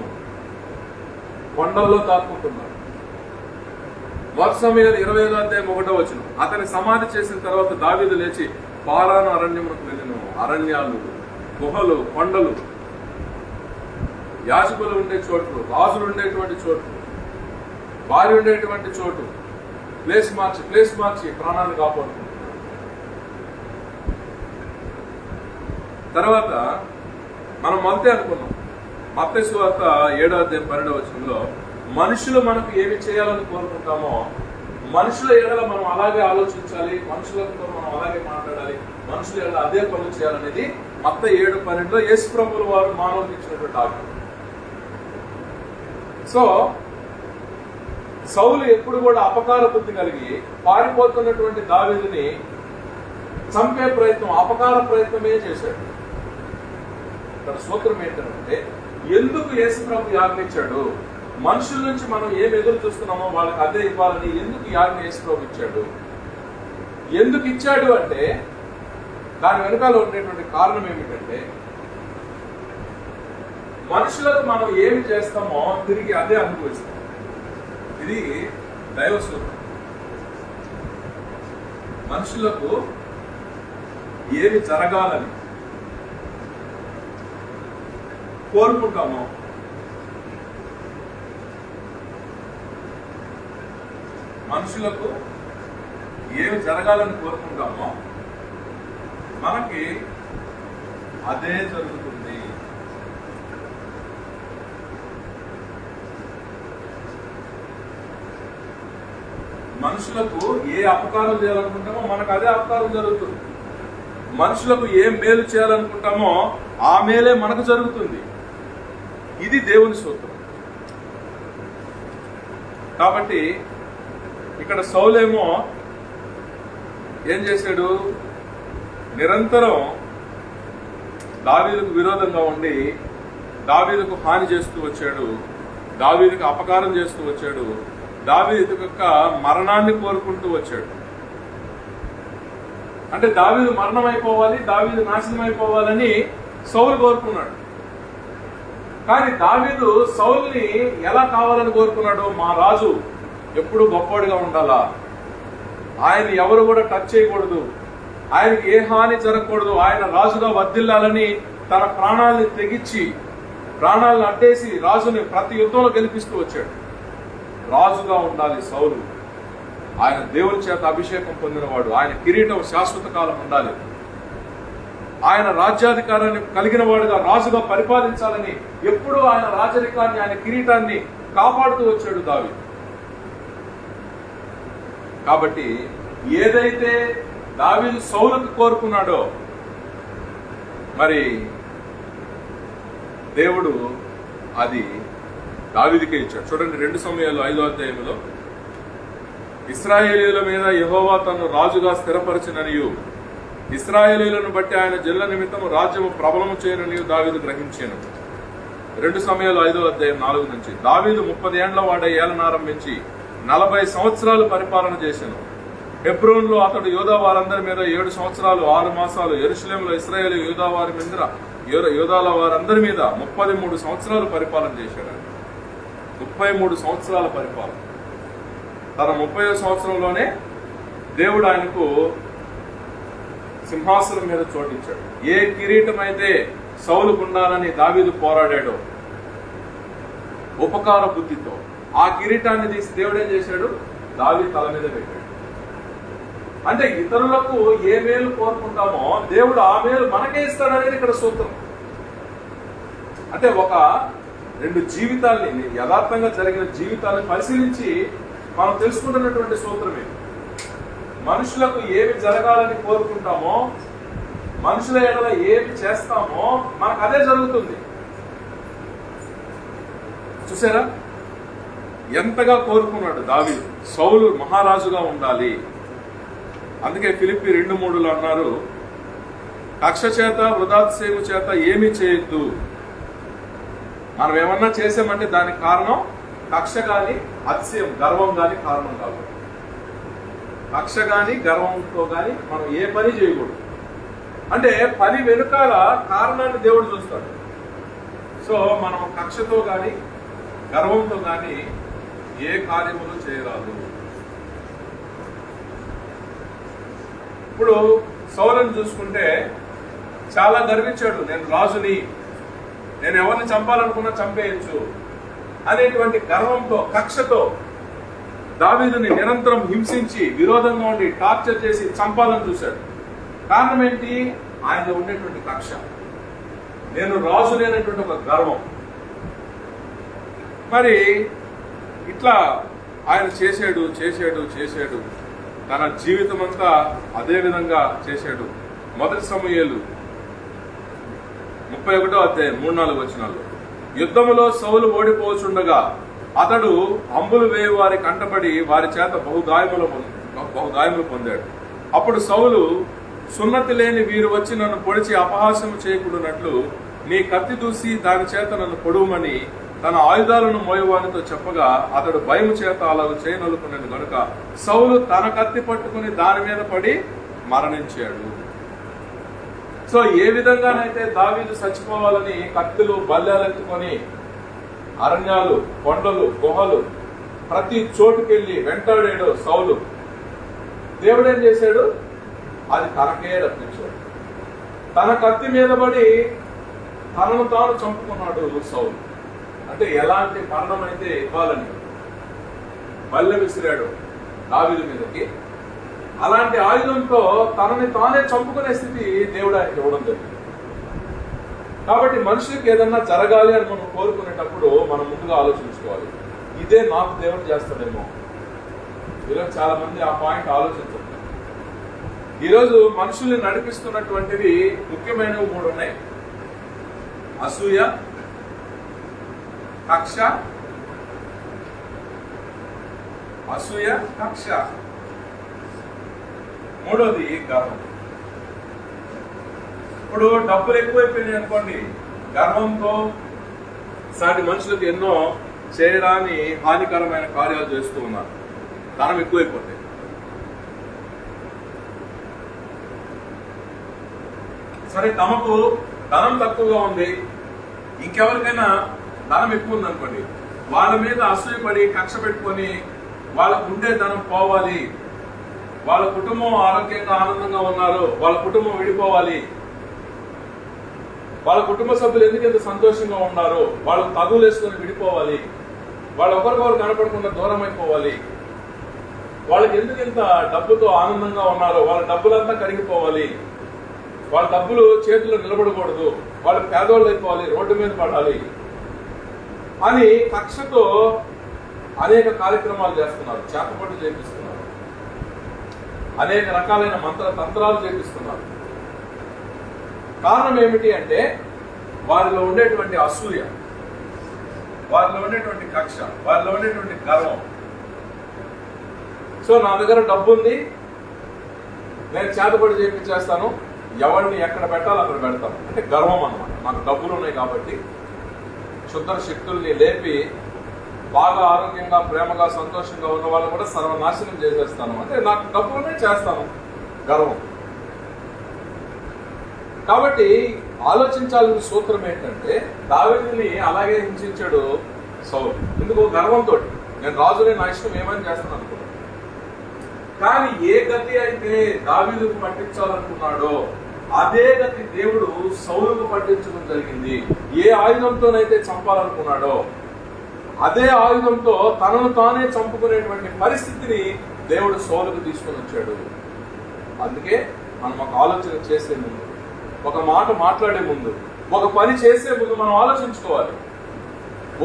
కొండల్లో దాక్కుంటున్నాడు. మొదటి సమయాలు 25వ అధ్యాయం 1వ వచనం, అతని సమాధి చేసిన తర్వాత దావీదు లేచి పారాను అరణ్యములకు వెళ్ళెను. అరణ్యాలు, గుహలు, కొండలు, యాజకులు ఉండే చోట్లు, రాజులు ఉండేటువంటి చోట్లు, భార్య ఉండేటువంటి చోటు, ప్లేస్ మార్చి ప్రాణాన్ని కాపాడుకుంటున్నాడు. తర్వాత మనం మొదటే అనుకున్నాం, మత్తయి సువార్త 7వ అధ్యాయం 12వ వచనంలో, మనుషులు మనకు ఏమి చేయాలని కోరుకుంటామో మనుషుల ఎడల మనం అలాగే ఆలోచించాలి, మనుషులతో మనం అలాగే మాట్లాడాలి, మనుషుల ఎడల అదే పనులు చేయాలనేది మత్తయి 7:12లో యేసు ప్రభువుల వారు మానవులకు ఇచ్చినటువంటి ఆజ్ఞ. సో సౌలు ఎప్పుడు కూడా అపకార బుద్ధి కలిగి పారిపోతున్నటువంటి దావీదుని చంపే ప్రయత్నం, అపకార ప్రయత్నమే చేశాడు. ఇక్కడ సూత్రం ఏంటంటే, ఎందుకు యేసు ప్రభు ఆజ్ఞ ఇచ్చాడు? మనుషుల నుంచి మనం ఏం ఎదురు చూస్తున్నామో వాళ్ళకి అదే ఇవ్వాలని ఎందుకు ఈ ఆజ్ఞ యేసు ప్రభు ఇచ్చాడు? ఎందుకు ఇచ్చాడు అంటే దాని వెనకాల ఉండేటువంటి కారణం ఏమిటంటే, మనుషులకు మనం ఏమి చేస్తామో తిరిగి అదే అనుభవిస్తాం. ఇది దైవ సూత్రం. మనుషులకు ఏమి జరగాలని కోరుకుంటామో మనుషులకు ఏమి జరగాలని కోరుకుంటామో మనకి అదే జరుగుతుంది. మనుషులకు ఏ అపకారం చేయాలనుకుంటామో మనకు అదే అపకారం జరుగుతుంది. మనుషులకు ఏ మేలు చేయాలనుకుంటామో ఆ మేలే మనకు జరుగుతుంది. ఇది దేవుని సూత్రం. కాబట్టి ఇక్కడ సౌలేమో ఏం చేశాడు? నిరంతరం దావీదుకు విరోధంగా ఉండి దావీదుకు హాని చేస్తూ వచ్చాడు, దావీదుకు అపకారం చేస్తూ వచ్చాడు, దావీదు యొక్క మరణాన్ని కోరుకుంటూ వచ్చాడు. అంటే దావీదు మరణం అయిపోవాలి, దావీదు నాశనం అయిపోవాలని సౌలు కోరుకున్నాడు. కానీ దావీదు సౌలుని ఎలా కావాలని కోరుకున్నాడు? మా రాజు ఎప్పుడు గొప్పవాడిగా ఉండాలా, ఆయన ఎవరు కూడా టచ్ చేయకూడదు, ఆయనకి ఏ హాని జరగకూడదు, ఆయన రాజుగా వర్ధిల్లాలని తన ప్రాణాలని తెగించి ప్రాణాలను అడ్డేసి రాజుని ప్రతి యుద్ధంలో గెలిపిస్తూ వచ్చాడు. రాజుగా ఉండాలి సౌలు, ఆయన దేవుని చేత అభిషేకం పొందినవాడు, ఆయన కిరీటం శాశ్వత కాలం ఉండాలి, ఆయన రాజ్యాధికారాన్ని కలిగిన వాడుగా రాజుగా పరిపాలించాలని ఎప్పుడూ ఆయన రాజరికాన్ని, ఆయన కిరీటాన్ని కాపాడుతూ వచ్చాడు దావీదు. కాబట్టి ఏదైతే దావీదు సౌలుకు కోరుకున్నాడో మరి దేవుడు అది దావీదుకే ఇచ్చాడు. చూడండి 2 సమూయేలు 5వ అధ్యాయంలో, ఇశ్రాయేలీయుల మీద యెహోవా తను రాజుగా స్థిరపరచిననియు ఇశ్రాయేలీయులను బట్టి ఆయన జల్ల నిమిత్తము రాజ్యము ప్రబలము చేయననియు దావీదు గ్రహించాను. 2 సమూయేలు 5వ అధ్యాయం 4 నుంచి, దావీదు 30 ఏండ్ల వాడై ఏలనారంభించి 40 సంవత్సరాలు పరిపాలన చేశాను. హెబ్రోన్లో అతడు యూదా వారందరి మీద 7 సంవత్సరాలు 6 మాసాలు, యెరూషలేములో ఇశ్రాయేలు యూదాల వారందరి మీద 33 సంవత్సరాలు పరిపాలన చేశాడు. 33 సంవత్సరాల పరిపాలన. తన 30వ సంవత్సరంలోనే దేవుడు ఆయనకు సింహాసనం మీద చోటించాడు. ఏ కిరీటం అయితే సౌలుకు ఉండాలని దావీదు పోరాడాడో ఉపకార బుద్ధితో, ఆ కిరీటాన్ని తీసి దేవుడు ఏం చేశాడు? దావీదు తల మీద పెట్టాడు. అంటే ఇతరులకు ఏ మేలు కోరుకుంటామో దేవుడు ఆ మేలు మనకే ఇస్తాడనేది ఇక్కడ సూత్రం. అంటే ఒక 2 జీవితాల్ని, యథార్థంగా జరిగిన జీవితాలను పరిశీలించి మనం తెలుసుకుంటున్నటువంటి సూత్రమే. మనుషులకు ఏమి జరగాలని కోరుకుంటామో, మనుషుల ఎడల ఏమి చేస్తామో మనకు అదే జరుగుతుంది. చూసారా ఎంతగా కోరుకున్నాడు దావీదు సౌలు మహారాజుగా ఉండాలి. అందుకే ఫిలిప్పీ 2:3 అన్నారు, కక్ష చేత వృధాతిశయము చేత ఏమీ చేయొద్దు. మనం ఏమన్నా చేసామంటే దానికి కారణం కక్ష గాని అతిశయం, గర్వం గాని కారణం కాదు. కక్ష గాని గర్వంతో గాని మనం ఏ పని చేయకూడదు. అంటే పని వెనుకాల కారణాన్ని దేవుడు చూస్తాడు. సో మనం కక్షతో గాని గర్వంతో గాని ఏ కార్యములు చేయరాదు. ఇప్పుడు సౌలుని చూసుకుంటే చాలా గర్వించాడు, నేను రాజుని, నేను ఎవరిని చంపాలనుకున్నా చంపేయచ్చు అనేటువంటి గర్వంతో, కక్షతో దావీదుని నిరంతరం హింసించి విరోధంగా ఉండి టార్చర్ చేసి చంపాలని చూశాడు. కారణం ఏంటి? ఆయనలో ఉండేటువంటి కక్ష, నేను రాజు లేనటువంటి ఒక గర్వం. మరి ఇట్లా ఆయన చేశాడు తన జీవితం అంతా అదే విధంగా చేశాడు. 1 సమూయేలు 31వ అధ్యాయం 3-4 వచనాల్లో, యుద్ధములో సౌలు ఓడిపోచుండగా అతడు అంబులు వేయి వారి కంటబడి వారి చేత బహుగాయములు పొందాడు. అప్పుడు సౌలు, సున్నతి లేని వీరు వచ్చి నన్ను పొడిచి అపహాస్యము చేయకూడనట్లు నీ కత్తి దూసి దాని చేత నన్ను పొడవమని తన ఆయుధాలను మోయవానితో చెప్పగా అతడు భయము చేత అలాగ చేయనలుకునేది కనుక సౌలు తన కత్తి పట్టుకుని దాని మీద పడి మరణించాడు. సో ఏ విధంగానైతే దావీదు చచ్చిపోవాలని కత్తులు బల్లెలెత్తుకొని అరణ్యాలు, కొండలు, గుహలు ప్రతి చోటుకెళ్ళి వెంటాడాడు సౌలు, దేవుడు ఏం చేశాడు? అది తనకే రప్పించాడు. తన కత్తి మీద పడి తనను తాను చంపుకున్నాడు సౌలు. అంటే ఎలాంటి మరణం అయితే ఇవ్వాలని బల్లె విసిరాడు దావీదు మీదకి, అలాంటి ఆయుధంతో తనని తానే చంపుకునే స్థితి దేవుడు ఆయనకి ఇవ్వడం జరిగింది. కాబట్టి మనుషులకు ఏదన్నా జరగాలి అని మనం కోరుకునేటప్పుడు మనం ముందుగా ఆలోచించుకోవాలి, ఇదే నాకు దేవుడు చేస్తాడేమో. ఈరోజు చాలా మంది ఆ పాయింట్ ఆలోచించారు. ఈరోజు మనుషుల్ని నడిపిస్తున్నటువంటివి ముఖ్యమైనవి 3 ఉన్నాయి: అసూయ, కక్ష, మూడోది గర్వం. ఇప్పుడు డబ్బులు ఎక్కువైపోయినాయి అనుకోండి, గర్వంతో సాటి మనుషులకు ఎన్నో చేయడాన్ని హానికరమైన కార్యాలు చేస్తూ ఉన్నారు. ధనం ఎక్కువైపోతే సరే, తమకు ధనం తక్కువగా ఉంది, ఇంకెవరికైనా ధనం ఎక్కువ ఉంది అనుకోండి, వాళ్ళ మీద అసూయపడి కక్ష పెట్టుకొని వాళ్ళకు ఉండే ధనం పోవాలి, వాళ్ళ కుటుంబం ఆరోగ్యంగా ఆనందంగా ఉన్నారు, వాళ్ళ కుటుంబం విడిపోవాలి, వాళ్ళ కుటుంబ సభ్యులు ఎందుకు సంతోషంగా ఉన్నారు, వాళ్ళు తగులు వేసుకొని విడిపోవాలి, వాళ్ళు ఒకరికొకరు కనపడకుండా దూరం అయిపోవాలి, వాళ్ళకి ఎందుకు ఇంత డబ్బుతో ఆనందంగా ఉన్నారో వాళ్ళ డబ్బులంతా కరిగిపోవాలి, వాళ్ళ డబ్బులు చేతుల్లో నిలబడకూడదు, వాళ్ళు పేదవాళ్ళు అయిపోవాలి, రోడ్డు మీద పడాలి అని కక్షతో అనేక కార్యక్రమాలు చేస్తున్నారు, చేతపట్టు చేపిస్తున్నారు, అనేక రకాలైన తంత్రాలు చేపిస్తున్నారు. కారణం ఏమిటి అంటే వారిలో ఉండేటువంటి అసూయ, వారిలో ఉండేటువంటి కక్ష, వారిలో ఉండేటువంటి గర్వం. సో నా దగ్గర డబ్బు ఉంది, నేను చేతపడి చేపించేస్తాను, ఎవరిని ఎక్కడ పెట్టాలో అక్కడ పెడతాను అంటే గర్వం అన్నమాట. నాకు డబ్బులు ఉన్నాయి కాబట్టి క్షుద్ర శక్తుల్ని లేపి బాగా ఆరోగ్యంగా, ప్రేమగా, సంతోషంగా ఉన్న వాళ్ళు కూడా సర్వనాశనం చేసేస్తాను, అంటే నాకు డబ్బులనే చేస్తాను, గర్వం. కాబట్టి ఆలోచించాల్సిన సూత్రం ఏంటంటే దావీదుని అలాగే హింసించాడు సౌలు. ఎందుకు? గర్వంతో. నేను రాజునే, నా ఇష్టం ఏమని చేస్తాను అనుకున్నాను. కానీ ఏ గతి అయితే దావీదుకు పట్టించాలనుకున్నాడో అదే గతి దేవుడు సౌలుకు పట్టించడం జరిగింది. ఏ ఆయుధంతోనైతే చంపాలనుకున్నాడో అదే ఆయుధంతో తనను తానే చంపుకునేటువంటి పరిస్థితిని దేవుడు సౌలుకు తీసుకొని వచ్చాడు. అందుకే మనం ఒక ఆలోచన చేసే ముందు, ఒక మాట మాట్లాడే ముందు, ఒక పని చేసే ముందు మనం ఆలోచించుకోవాలి.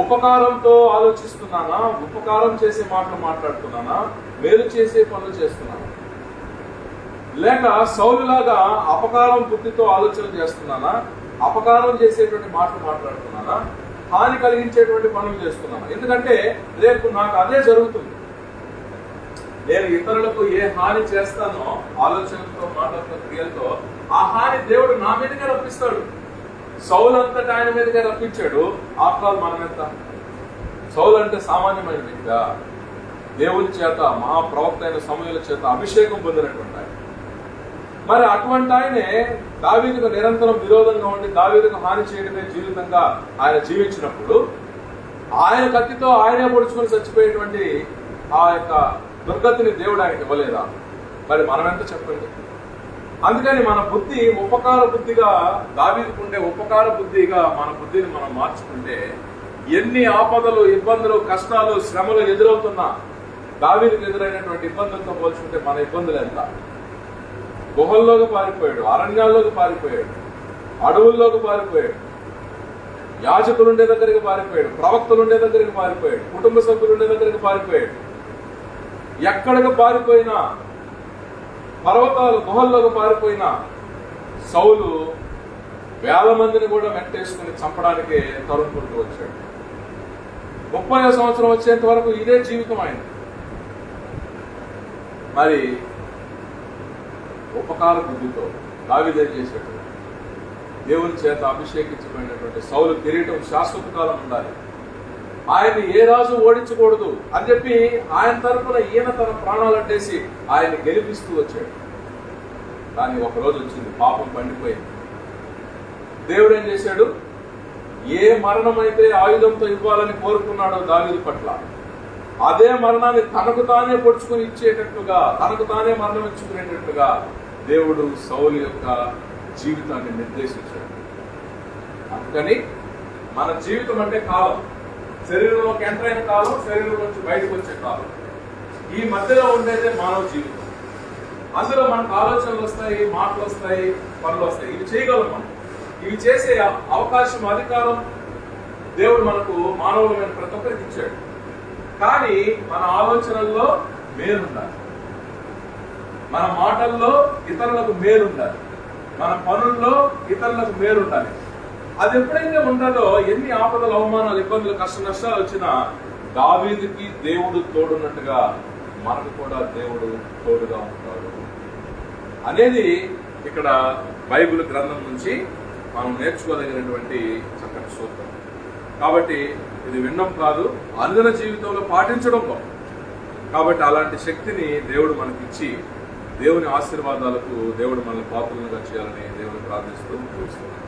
ఉపకారంతో ఆలోచిస్తున్నానా, ఉపకారం చేసే మాటలు మాట్లాడుతున్నానా, మేలు చేసే పనులు చేస్తున్నానా, లేక సౌలులాగా అపకారం బుద్ధితో ఆలోచన చేస్తున్నానా, అపకారం చేసేటువంటి మాటలు మాట్లాడుతున్నానా, హాని కలిగించేటువంటి పనులు చేస్తున్నానా? ఎందుకంటే రేపు నాకు అదే జరుగుతుంది. నేను ఇతరులకు ఏ హాని చేస్తానో ఆలోచనలతో, మాటలతో, క్రియలతో ఆ హాని దేవుడు నా మీదకే రప్పిస్తాడు. సౌలు అంతటా ఆయన మీదకే రప్పించాడు. ఆఫ్టర్ మనం ఎంత? సౌలు అంటే సామాన్యమైన వ్యక్తి, దేవుని చేత, మహాప్రవక్త అయిన సమూయేలు చేత అభిషేకం పొందినటువంటి ఆయన. మరి అటువంటి ఆయనే దావీదుకు నిరంతరం విరోధంగా ఉండి దావీదుకు హాని చేయడమే జీవితంగా ఆయన జీవించినప్పుడు ఆయన కత్తితో ఆయనే పొడుచుకొని చచ్చిపోయేటువంటి ఆ యొక్క దుర్గతిని దేవుడు ఆయనకి ఇవ్వలేదా? మరి మనం ఎంత చెప్పండి. అందుకని మన బుద్ధి ఉపకార బుద్ధిగా, దావీదుకు ఉండే ఉపకార బుద్ధిగా మన బుద్ధిని మనం మార్చుకుంటే ఎన్ని ఆపదలు, ఇబ్బందులు, కష్టాలు, శ్రమలు ఎదురవుతున్నా దావీదుకు ఎదురైనటువంటి ఇబ్బందులతో పోల్చుకుంటే మన ఇబ్బందులు ఎంత? గుహల్లోకి పారిపోయాడు, అరణ్యాల్లోకి పారిపోయాడు, అడవుల్లోకి పారిపోయాడు, యాజకులు ఉండే దగ్గరికి పారిపోయాడు, ప్రవక్తలు ఉండే దగ్గరికి పారిపోయాడు, కుటుంబ సభ్యులు ఉండే దగ్గరికి పారిపోయాడు. ఎక్కడికి పారిపోయినా, పర్వతాలు, గుహల్లోకి పారిపోయినా సౌలు వేల మందిని కూడా వెంటేసుకుని చంపడానికి తరుముకుంటూ వచ్చాడు. 30వ సంవత్సరం వచ్చేంత వరకు ఇదే జీవితం ఆయన. మరి ఉపకార బుద్ధితో దావీదు ఏం చేశాడు? దేవుని చేత అభిషేకించబడినటువంటి సౌలు కిరీటం శాశ్వత కాలం ఉండాలి, ఆయన్ని ఏ రాజు ఓడించకూడదు అని చెప్పి ఆయన తరఫున ఈయన తన ప్రాణాలు అడ్డేసి ఆయన్ని గెలిపిస్తూ వచ్చాడు. కానీ ఒకరోజు వచ్చింది, పాపం పండిపోయింది. దేవుడు ఏం చేశాడు? ఏ మరణం అయితే ఆయుధంతో ఇవ్వాలని కోరుకున్నాడో దావీదు పట్ల, అదే మరణాన్ని తనకు తానే పొడుచుకుని ఇచ్చేటట్లుగా, తనకు తానే మరణం ఇచ్చుకునేటట్లుగా దేవుడు సౌలు యొక్క జీవితాన్ని నిర్దేశించాడు. అందుకని మన జీవితం అంటే కాలం, శరీరంలోకి ఎంటర్ అయిన కాలం, శరీరం నుంచి బయటకు వచ్చే కాలం, ఈ మధ్యలో ఉండేదే మానవ జీవితం. అందులో మనకు ఆలోచనలు వస్తాయి, మాటలు వస్తాయి, పనులు వస్తాయి. ఇవి చేయగలం మనం. ఇవి చేసే అవకాశం, అధికారం దేవుడు మనకు మానవులమైన ప్రతి ఒక్కరికి ఇచ్చాడు. కానీ మన ఆలోచనల్లో మేలుండాలి, మన మాటల్లో ఇతరులకు మేలుండాలి, మన పనుల్లో ఇతరులకు మేలుండాలి. అది ఎప్పుడైతే ఉండదో ఎన్ని ఆపదలు, అవమానాలు, ఇబ్బందులు, కష్ట నష్టాలు వచ్చినా దావీదుకి దేవుడు తోడున్నట్టుగా మనకు కూడా దేవుడు తోడుగా ఉంటాడు అనేది ఇక్కడ బైబిల్ గ్రంథం నుంచి మనం నేర్చుకోదగినటువంటి చక్కటి సూత్రం. కాబట్టి ఇది వినడం కాదు, అనుదిన జీవితంలో పాటించడం గొప్ప. కాబట్టి అలాంటి శక్తిని దేవుడు మనకిచ్చి దేవుని ఆశీర్వాదాలకు దేవుడు మనల్ని పాత్రలుగా చేయాలని దేవుని ప్రార్థిస్తూ చూస్తున్నాం.